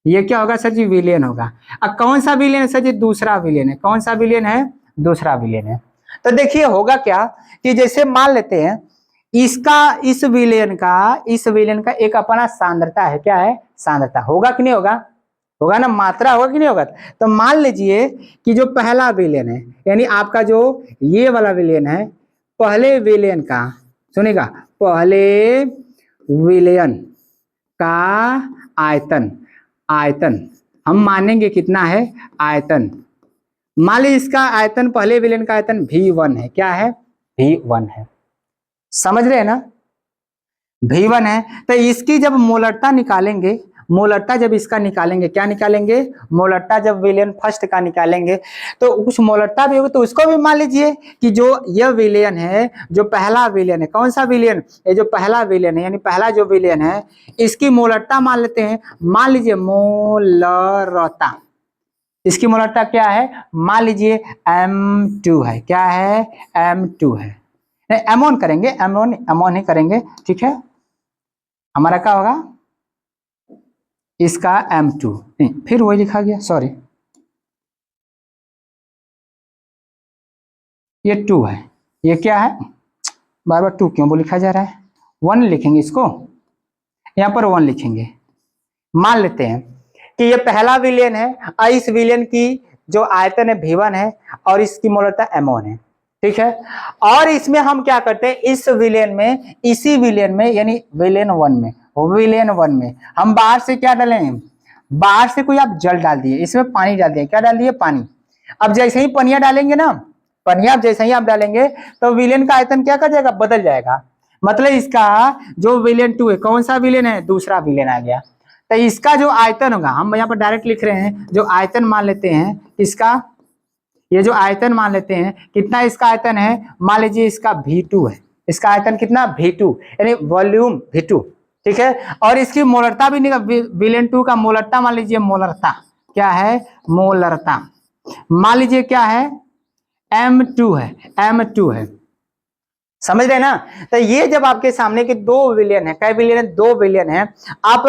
ये क्या होगा सर जी, विलेन होगा। अब कौन सा विलेन है सर जी, दूसरा विलेन है, कौन सा विलेन है, दूसरा विलेन है। तो देखिए होगा क्या कि जैसे मान लेते हैं इसका, इस विलेन का एक अपना सांद्रता है, क्या है, सांद्रता, होगा कि नहीं होगा, होगा ना, मात्रा होगा कि नहीं होगा। तो मान लीजिए कि जो पहला विलेन है, यानी आपका जो ये वाला विलेन है, पहले विलेन का, सुनिएगा, पहले विलयन का आयतन, आयतन हम मानेंगे कितना है, आयतन। मान ली इसका आयतन, पहले विलयन का आयतन V1 है, क्या है, V1 है, समझ रहे हैं ना, V1 है। तो इसकी जब मोलरता निकालेंगे, मोलरता जब इसका निकालेंगे, क्या निकालेंगे, मोलरता जब विलयन फर्स्ट का निकालेंगे तो कुछ मोलरता भी होगी, तो उसको भी मान लीजिए कि जो यह विलयन है, जो पहला विलयन है, कौन सा विलयन, ये जो पहला विलयन है, यानी पहला जो विलयन है, इसकी मोलरता मान लेते हैं, मान लीजिए मोलरता, इसकी मोलरता क्या है, मान लीजिए M2 है, क्या है, M2 है, एमोन करेंगे, एमोन एमोन ही करेंगे, ठीक है। हमारा क्या होगा, इसका M2 नहीं, फिर वही लिखा गया, सॉरी, ये 2 है, ये क्या है, बार बार 2 क्यों वो लिखा जा रहा है, 1 लिखेंगे इसको, यहाँ पर 1 लिखेंगे। मान लेते हैं कि ये पहला विलयन है और इस विलयन की जो आयतन है V1 है और इसकी मोलरता M1 है, ठीक है। और इसमें हम क्या करते हैं, इस विलयन में, इसी विलयन में, यानी विलयन 1 में, विलयन 1 में हम बाहर से क्या डालें, बाहर से कोई आप जल डाल दिए, इसमें पानी डाल दिए, क्या डाल दिए, पानी। अब जैसे ही पनिया डालेंगे ना, पनिया जैसे ही आप डालेंगे तो विलयन का आयतन क्या कर जाएगा, बदल जाएगा। मतलब इसका जो विलयन 2 है, कौन सा विलयन है, दूसरा विलयन आ गया, तो इसका जो आयतन होगा, हम यहाँ पर डायरेक्ट लिख रहे हैं, जो आयतन मान लेते हैं इसका, ये जो आयतन मान लेते हैं, कितना इसका आयतन है, मान लीजिए इसका V2 है, इसका आयतन कितना, V2, यानी वॉल्यूम V2, ठीक है। और इसकी मोलरता भी निकल, विलयन 2 का मोलरता मान लीजिए, मोलरता क्या है, मोलरता मान लीजिए क्या है, M2 है, M2 है, समझ रहे ना। तो ये जब आपके सामने के 2 विलयन है, कई विलयन है, 2 विलयन है, आप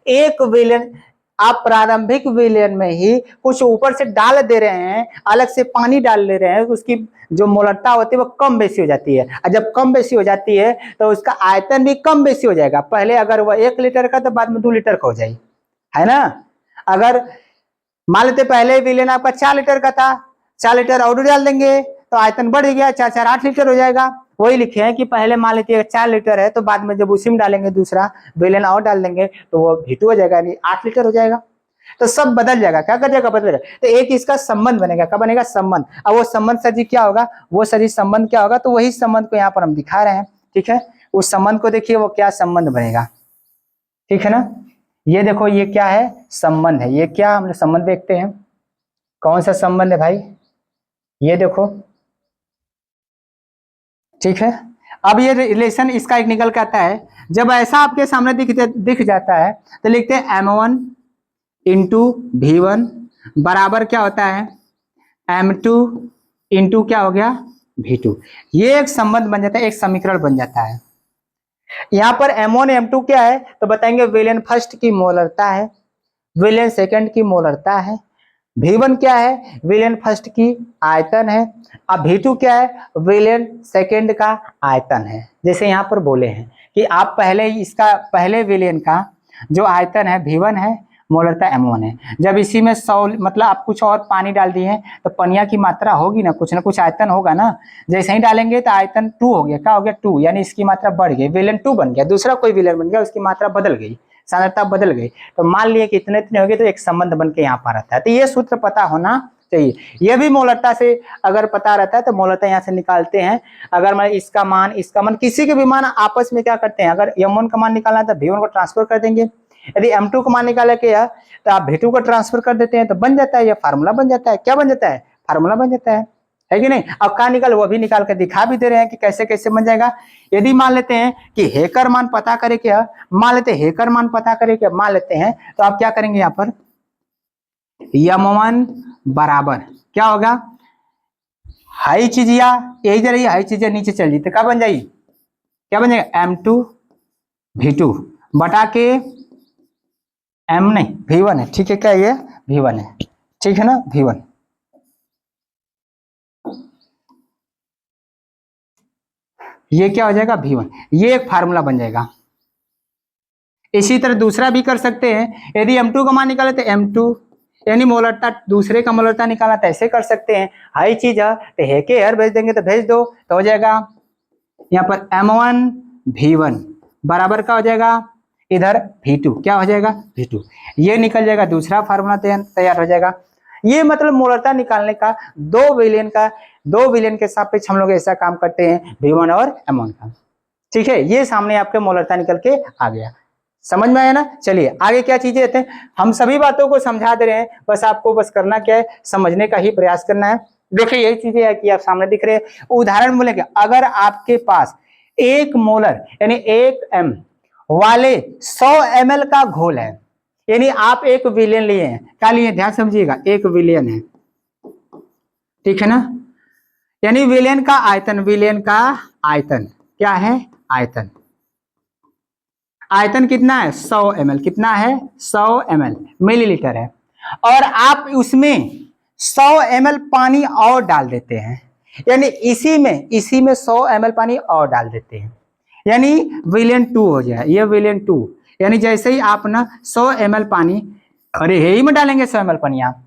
एक विलयन, आप प्रारंभिक विलयन में ही कुछ ऊपर से डाल दे रहे हैं, अलग से पानी डाल ले रहे हैं, उसकी जो मोलरता होती है वो कम बेसी हो जाती है, और जब कम बेसी हो जाती है तो उसका आयतन भी कम बेसी हो जाएगा। पहले अगर वह 1 लीटर का तो बाद में 2 लीटर का हो जाएगी, है ना। अगर मान लेते पहले विलयन आपका 4 लीटर का था, 4 लीटर और डाल देंगे तो आयतन बढ़ गया, 4 4 8 लीटर हो जाएगा। वही लिखे हैं कि पहले मान लीजिए 4 लीटर है, तो बाद में जब उसी में डालेंगे दूसरा विलयन और डाल देंगे तो वो V2 हो जाएगा, यानी 8 लीटर हो जाएगा। तो सब बदल जाएगा, क्या कर जाएगा, बदल जाएगा। तो एक इसका संबंध बनेगा, क्या बनेगा, संबंध। अब वो संबंध सदिश क्या होगा, वो सदिश संबंध क्या होगा, तो वही संबंध को यहाँ पर हम दिखा रहे हैं, ठीक है। उस संबंध को देखिए वो क्या संबंध बनेगा, ठीक है ना। ये देखो ये क्या है, संबंध है, ये क्या, हम संबंध देखते हैं, कौन सा संबंध है भाई, ये देखो, ठीक है। अब ये रिलेशन इसका एक निकल के आता है, जब ऐसा आपके सामने दिख जाता है तो लिखते हैं M1 इंटू V1 बराबर क्या होता है, M2 इंटू क्या हो गया, V2। ये एक संबंध बन जाता है, एक समीकरण बन जाता है। यहाँ पर M1 M2 क्या है, तो बताएंगे विलयन फर्स्ट की मोलरता है, विलयन सेकंड की मोलरता है, V1 क्या है, विलयन फर्स्ट की आयतन है, अब V2 क्या है, विलयन सेकंड का आयतन है। जैसे यहाँ पर बोले हैं कि आप पहले इसका, पहले विलयन का जो आयतन है V1 है, मोलरता M1 है। जब इसी में 100 मतलब आप कुछ और पानी डाल दिए हैं तो पनिया की मात्रा होगी ना कुछ आयतन होगा ना, जैसे ही डालेंगे तो आयतन 2 हो गया, क्या हो गया, 2, यानी इसकी मात्रा बढ़ गई, विलयन 2 बन गया, दूसरा कोई विलयन बन गया, उसकी मात्रा बदल गई, सांद्रता बदल गई। तो मान लिए कि इतने इतने हो गए, तो एक संबंध बन के यहाँ पर आता है। तो ये सूत्र पता होना चाहिए। ये भी मोलरता से अगर पता रहता है तो मोलरता यहाँ से निकालते हैं। अगर मैं इसका मान किसी के भी मान आपस में क्या करते हैं, अगर M1 का मान निकालना है तो V1 को ट्रांसफर कर देंगे, यदि M2 का मान निकाला के तो आप V2 को ट्रांसफर कर देते हैं, तो बन जाता है, ये फार्मूला बन जाता है। क्या बन जाता है, फार्मूला बन जाता है कि नहीं। अब कहाँ निकाल, वो भी निकाल कर दिखा भी दे रहे हैं कि कैसे कैसे बन जाएगा। यदि मान लेते हैं कि हेकर मान पता करे क्या, मान लेते हैं हेकर मान पता करे क्या, मान लेते हैं, तो आप क्या करेंगे, यहाँ पर M1 बराबर क्या होगा, हाई चीजिया यही जा रही है, हाई चीजिया नीचे चल जाती, क्या बन जाएगी, क्या बन जाएगा, M2 V2 बटा के M नहीं V1 है, ठीक है, क्या ये V1 है, ठीक है ना, V1। ये क्या हो जाएगा, V1, ये एक फार्मूला बन जाएगा। इसी तरह दूसरा भी कर सकते हैं, यदि M2 का मान निकाले तो M2 यानी मोलरता, दूसरे का मोलरता निकाला तो ऐसे कर सकते हैं। हाई चीज है तो हेके हर भेज देंगे तो भेज दो, तो हो जाएगा यहाँ पर M1 V1 बराबर का हो जाएगा इधर V2, क्या हो जाएगा V2, ये निकल जाएगा, दूसरा फार्मूला तैयार हो जाएगा। ये मतलब मोलरता निकालने का दो विलेन के सापेक्ष हम लोग ऐसा काम करते हैं V1 और M1 का। ठीक है, ये सामने आपके मोलरता निकल के आ गया, समझ में आया ना। चलिए आगे क्या चीजें रहते हैं, हम सभी बातों को समझा दे रहे हैं, बस आपको बस करना क्या है, समझने का ही प्रयास करना है। देखिए यही चीजें है कि आप सामने दिख रहे हैं। उदाहरण बोलेंगे, अगर आपके पास 1 मोलर यानी 1 M वाले 100 ml का घोल है, यानी आप 1 विलियन लिए हैं, क्या लिए, ध्यान समझिएगा, 1 विलियन है, ठीक है ना। यानी विलियन का आयतन क्या है, आयतन कितना है 100 ml, कितना है 100 ml, मिलीलीटर है, और आप उसमें 100 ml पानी और डाल देते हैं, यानी इसी में 100 ml पानी और डाल देते हैं, यानी विलियन 2 हो जाए, ये विलियन 2, यानी जैसे ही आप ना 100 ml पानी, अरे यही में डालेंगे 100 ml पानी आप,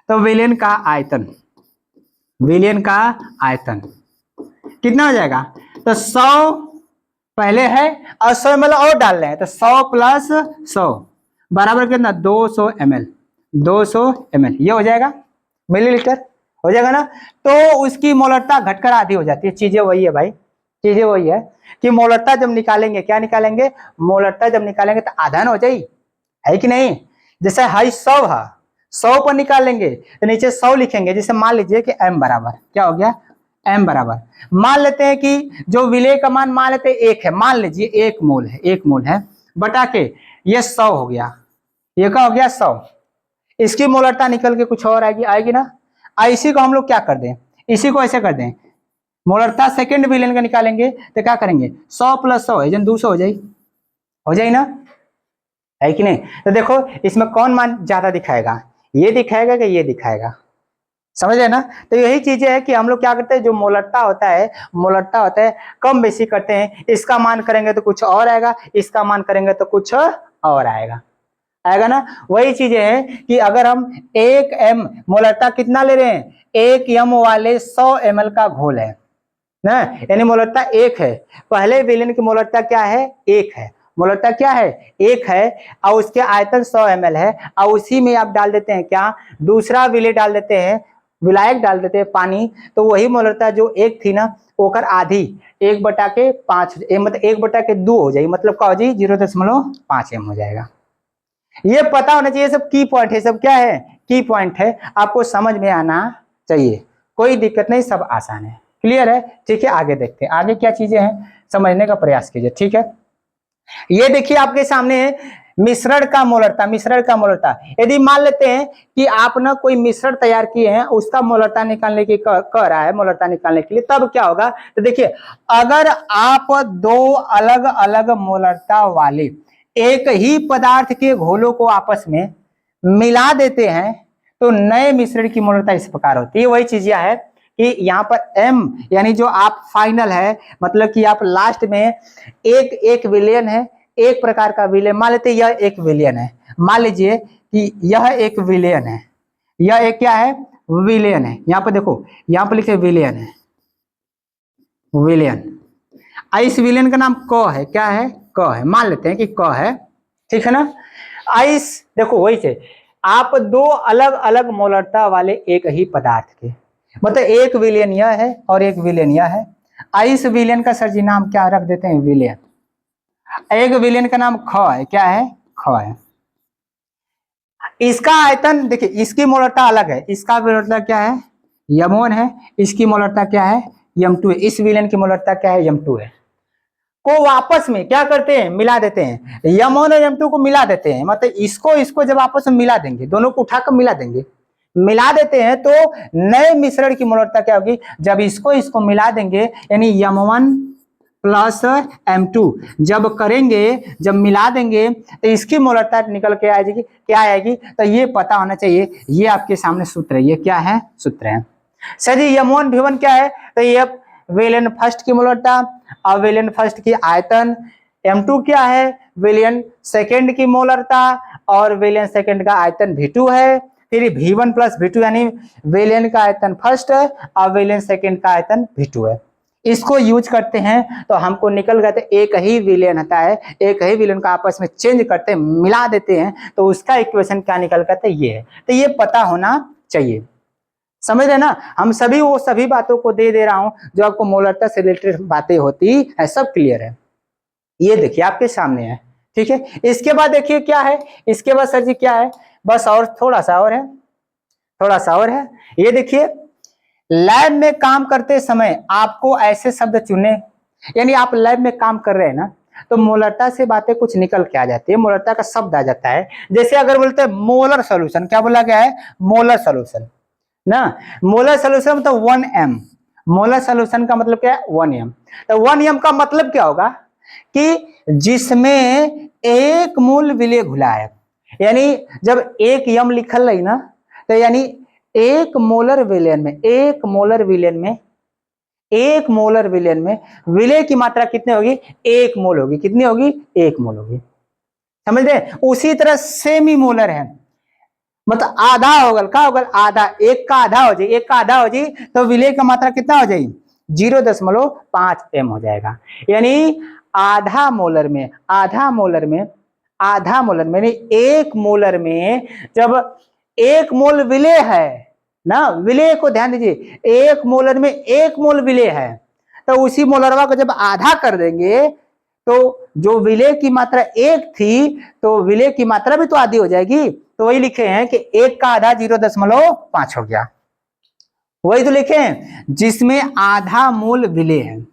तो विलियन का आयतन कितना हो जाएगा, तो 100 पहले है और 100 ml और डाल रहे हैं, तो 100 प्लस 100 बराबर कितना 200 ml, ये हो जाएगा मिलीलीटर, हो जाएगा ना। तो उसकी मोलरता घटकर आधी हो जाती है। चीजें वही है भाई, चीजें वही है कि मोलरता जब निकालेंगे, क्या निकालेंगे, मोलरता जब निकालेंगे तो आधा हो जाएगी, है कि नहीं। जैसे हाई 100 है, 100 पर निकालेंगे तो नीचे 100 लिखेंगे, जैसे मान लीजिए कि M बराबर क्या हो गया, M बराबर, मान लेते हैं कि जो विलेय का मान मान लेते हैं 1 है, मान लीजिए 1 मोल है बटा के ये 100 हो गया, ये क्या हो गया 100, इसकी मोलरता निकल के कुछ और आएगी ना। इसी को हम लोग क्या कर दें, इसी को ऐसे कर दें, मोलरता सेकंड विलेन का निकालेंगे तो क्या करेंगे 100 प्लस 100 200 हो जाए ना, है कि नहीं। तो देखो इसमें कौन मान ज्यादा दिखाएगा, ये दिखाएगा कि ये दिखाएगा, समझ रहे ना। तो यही चीजें है कि हम लोग क्या करते हैं, जो मोलरता होता है कम बेसी करते हैं, इसका मान करेंगे तो कुछ और आएगा, इसका मान करेंगे तो कुछ और आएगा ना। वही चीजें हैं कि अगर हम 1 M मोलरता कितना ले रहे हैं, 1 M वाले 100 ml का घोल है ना, यानी मोलरता 1 है, पहले विलेन की मोलरता क्या है 1 है, मोलरता क्या है 1 है, और उसके आयतन 100 ml है, और उसी में आप डाल देते हैं क्या, दूसरा विलेय डाल देते हैं, विलायक डाल देते हैं पानी, तो वही मोलरता जो 1 थी ना ओकर आधी 1/5 मतलब 1/2 हो जाएगी, मतलब क्या हो जाएगी 0.5 M हो जाएगा। ये पता होना चाहिए, सब की पॉइंट है, सब क्या है की पॉइंट है, आपको समझ में आना चाहिए, कोई दिक्कत नहीं, सब आसान है, क्लियर है। ठीक है, आगे देखते हैं आगे क्या चीजें हैं, समझने का प्रयास कीजिए। ठीक है, ये देखिए आपके सामने मिश्रण का मोलरता, यदि मान लेते हैं कि आप ना कोई मिश्रण तैयार किए हैं, उसका मोलरता निकालने की कह रहा है, मोलरता निकालने के लिए, तब क्या होगा, तो देखिए अगर आप 2 अलग अलग मोलरता वाले एक ही पदार्थ के घोलों को आपस में मिला देते हैं, तो नए मिश्रण की मोलरता इस प्रकार होती है। वही चीज है कि यहाँ पर M यानी जो आप फाइनल है, मतलब कि आप लास्ट में एक विलेन है, एक प्रकार का विलेन, मान लेते यह एक विलेन है, मान लीजिए कि यह एक विलेन है, यह एक क्या है विलेन है, यहाँ पर देखो यहाँ पर लिखे विलेन है, विलेन, इस विलेन का नाम क है, क्या है क है, मान लेते हैं कि क है, ठीक है ना। आइस देखो वही से आप 2 अलग अलग मोलरता वाले एक ही पदार्थ के, मतलब एक विलेन यह है और एक विलेन यह है, इस विलेन का सर जी नाम क्या रख देते हैं विलेन, एक विलेन का नाम ख है, क्या है ख है। इसका आयतन देखिए, इसकी मोलरता अलग है, इसका मोलरता क्या है M1 है, इसकी मोलरता क्या है M2 है, इस विलेन की मोलरता क्या है M2 है, को आपस में क्या करते हैं मिला देते हैं, M1 और M2 को मिला देते हैं, मतलब इसको जब आपस में मिला देंगे, दोनों को उठाकर मिला देते हैं, तो नए मिश्रण की मोलरता क्या होगी, जब इसको मिला देंगे, यानी M1 प्लस M2 जब करेंगे, जब मिला देंगे तो इसकी मोलरता निकल के आएगी, क्या आएगी, तो ये पता होना चाहिए, ये आपके सामने सूत्र है, ये क्या है सूत्र है सर जी। M1 V1 क्या है, तो ये विलेन फर्स्ट की मोलरता और विलेन फर्स्ट की आयतन, M2 क्या है विलेन सेकंड की मोलरता और विलेन सेकंड का आयतन V2 है, फिर V1 प्लस V2 यानी विलेन का आयतन फर्स्ट है और विलेन सेकंड का आयतन V2 है। इसको यूज करते हैं तो हमको निकल गए, एक ही विलेन होता है, एक ही विलेन का आपस में चेंज करते हैं, मिला देते हैं, तो उसका इक्वेशन क्या निकल करते ये है। तो ये पता होना चाहिए, समझ रहे ना। हम सभी वो सभी बातों को दे रहा हूं जो आपको मोलरता से रिलेटेड बातें होती है, सब क्लियर है। ये देखिए आपके सामने है, ठीक है। इसके बाद देखिए क्या है, इसके बाद सर जी क्या है, बस और थोड़ा सा और है, थोड़ा सा और है। ये देखिए, लैब में काम करते समय आपको ऐसे शब्द चुने, यानी आप लैब में काम कर रहे हैं ना, तो मोलरता से बातें कुछ निकल के आ जाती है, मोलरता का शब्द आ जाता है। जैसे अगर बोलते हैं मोलर सोल्यूशन, क्या बोला गया है, मोलर सोल्यूशन ना। मोलर सोल्यूशन मतलब 1m, मोलर सोल्यूशन का मतलब क्या है 1m। तो 1m का मतलब क्या होगा कि जिसमें एक मोल विलेय घुला है, यानी जब एक यम लिखल रही ना, तो यानी एक मोलर विलेन में, एक मोलर विलेन में, एक मोलर विलेन में विलेय की मात्रा कितनी होगी, 1 मोल होगी। कितनी होगी, 1 मोल होगी, समझ रहे। उसी तरह सेमी मोलर है, मतलब आधा होगा, क्या होगा, आधा, एक का आधा हो जाए, एक का आधा हो जाए तो विलेय का मात्रा कितना हो जाएगी, 0.5 m हो जाएगा। यानी आधा मोलर में, आधा मोलर में, आधा मोलर में, यानी 1 मोलर में जब 1 मोल विलेय है ना, विलेय को ध्यान दीजिए, 1 मोलर में 1 मोल विलेय है, तो उसी मोलरवा को जब आधा कर देंगे तो जो विलेय की मात्रा 1 थी, तो विलेय की मात्रा भी तो आधी हो जाएगी। तो वही लिखे हैं कि 1 का आधा 0.5 हो गया, वही तो लिखे हैं, जिसमें आधा मोल विलेय है।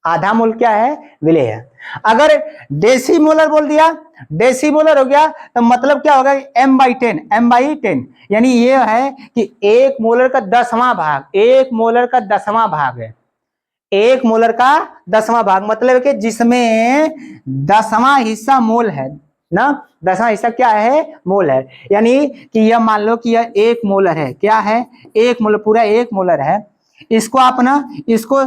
आधा मोल क्या है, विलेय है। अगर डेसीमोलर बोल दिया, डेसीमोलर हो गया, तो मतलब क्या होगा, m/10, m/10, यानी ये है कि 1 मोलर का 10वां भाग, 1 मोलर का 10वां भाग है, 1 मोलर का 10वां भाग, मतलब है कि जिसमें 10वां हिस्सा मोल है ना, 10वां हिस्सा क्या है, मोल है। यानी कि यह मान लो कि यह 1 मोलर है, क्या है, 1 मोलर, पूरा 1 मोलर है। इसको आप ना, इसको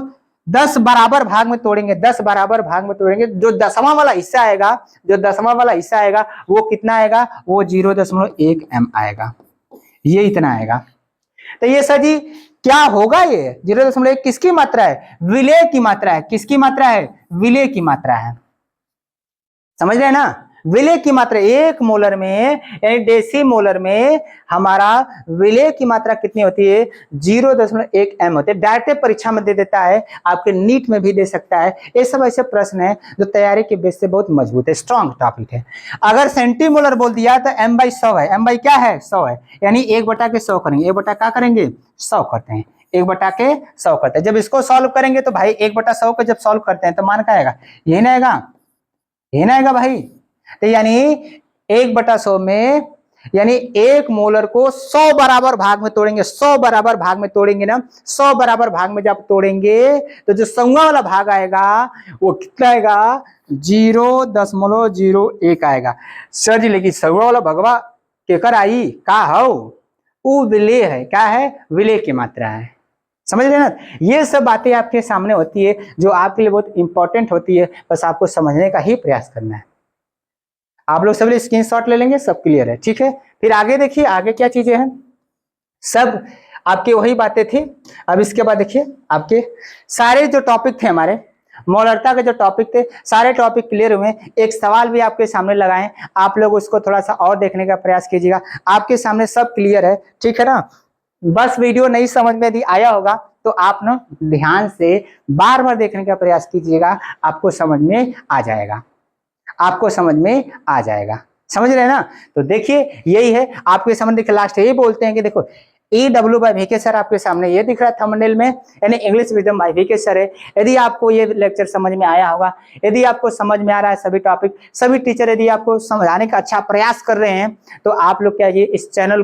10 बराबर भाग में तोड़ेंगे, 10 बराबर भाग में तोड़ेंगे, जो 10वां वाला हिस्सा आएगा, जो 10वां वाला हिस्सा आएगा वो कितना आएगा, वो 0.1 m आएगा, ये इतना आएगा। तो ये सर जी क्या होगा, ये 0.1 किसकी मात्रा है, विलेय की मात्रा है। किसकी मात्रा है, विलेय की मात्रा है, समझ रहे हैं ना। विलेय की मात्रा 1 मोलर में, यानी डेसीमोलर में हमारा विलेय की मात्रा कितनी होती है, 0.1 m होती है। डायरेक्ट परीक्षा में दे देता है, आपके नीट में भी दे सकता है। ये सब ऐसे प्रश्न है जो तैयारी के बेस से बहुत मजबूत है, स्ट्रॉन्ग टॉपिक है। अगर सेंटीमोलर बोल दिया तो m/100 है, m क्या है, 100 है, यानी 1/100 करेंगे, 1 क्या करेंगे, 100 करते हैं, 1/100 करते हैं। जब इसको सॉल्व करेंगे तो भाई 1/100 को जब सॉल्व करते हैं तो मान क्या आएगा, यही ना आएगा, यही ना आएगा भाई। तो यानी 1/100 में, यानी 1 मोलर को 100 बराबर भाग में तोड़ेंगे, 100 बराबर भाग में तोड़ेंगे ना, 100 बराबर भाग में जब तोड़ेंगे तो जो 100वां वाला भाग आएगा वो कितना आएगा, 0.01 आएगा। सर जी लेकिन 100वां वाला भगवा केकर आई, का हो, वो विलेय है, क्या है, विलेय की मात्रा है, समझ रहे ना। ये सब बातें आपके सामने होती है जो आपके लिए बहुत इंपॉर्टेंट होती है, बस आपको समझने का ही प्रयास करना है। आप लोग सभी स्क्रीनशॉट ले लेंगे, सब क्लियर है, ठीक है। फिर आगे देखिए, आगे क्या चीजें हैं, सब आपके वही बातें थी। अब इसके बाद देखिए, आपके सारे जो टॉपिक थे, हमारे मोलरता के जो टॉपिक थे, सारे टॉपिक क्लियर हुए। एक सवाल भी आपके सामने लगाएं, आप लोग उसको थोड़ा सा और देखने का प्रयास कीजिएगा। आपके सामने सब क्लियर है, ठीक है ना। बस वीडियो नहीं समझ में यदि आया होगा तो आप ना ध्यान से बार बार देखने का प्रयास कीजिएगा, आपको समझ में आ जाएगा, आपको समझ में आ जाएगा, समझ रहे हैं ना। तो देखिए यही है आपके समझ, देखिए लास्ट यही बोलते हैं कि देखो EW बाय VK सर आपके सामने ये दिख रहा है थंबनेल में, यानी English medium by VK sir है। यदि आपको ये लेक्चर समझ में आया होगा, यदि आपको समझ में आ रहा है सभी टॉपिक, सभी टीचर यदि आपको समझाने का अच्छा प्रयास कर रहे हैं, तो आप लोग क्या, ये इस चैनल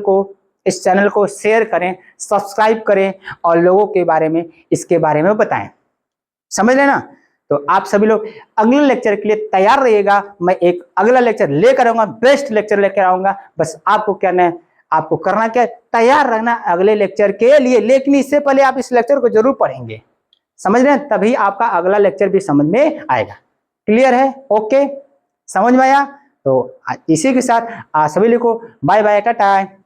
को शेयर करें, सब्सक्राइब करें और लोगों के बारे में, इसके बारे में बताएं, समझ लेना। तो आप सभी लोग अगले लेक्चर के लिए तैयार रहिएगा। मैं एक अगला लेक्चर लेकर आऊंगा, बेस्ट लेक्चर लेकर आऊंगा। बस आपको क्या है, आपको करना क्या, तैयार रहना अगले लेक्चर के लिए। लेकिन इससे पहले आप इस लेक्चर को जरूर पढ़ेंगे, समझ रहे हैं, तभी आपका अगला लेक्चर भी समझ में आएगा। क्लियर है, ओके, समझ में आया। तो इसी के साथ सभी लोग को बाय बाय, टाटा।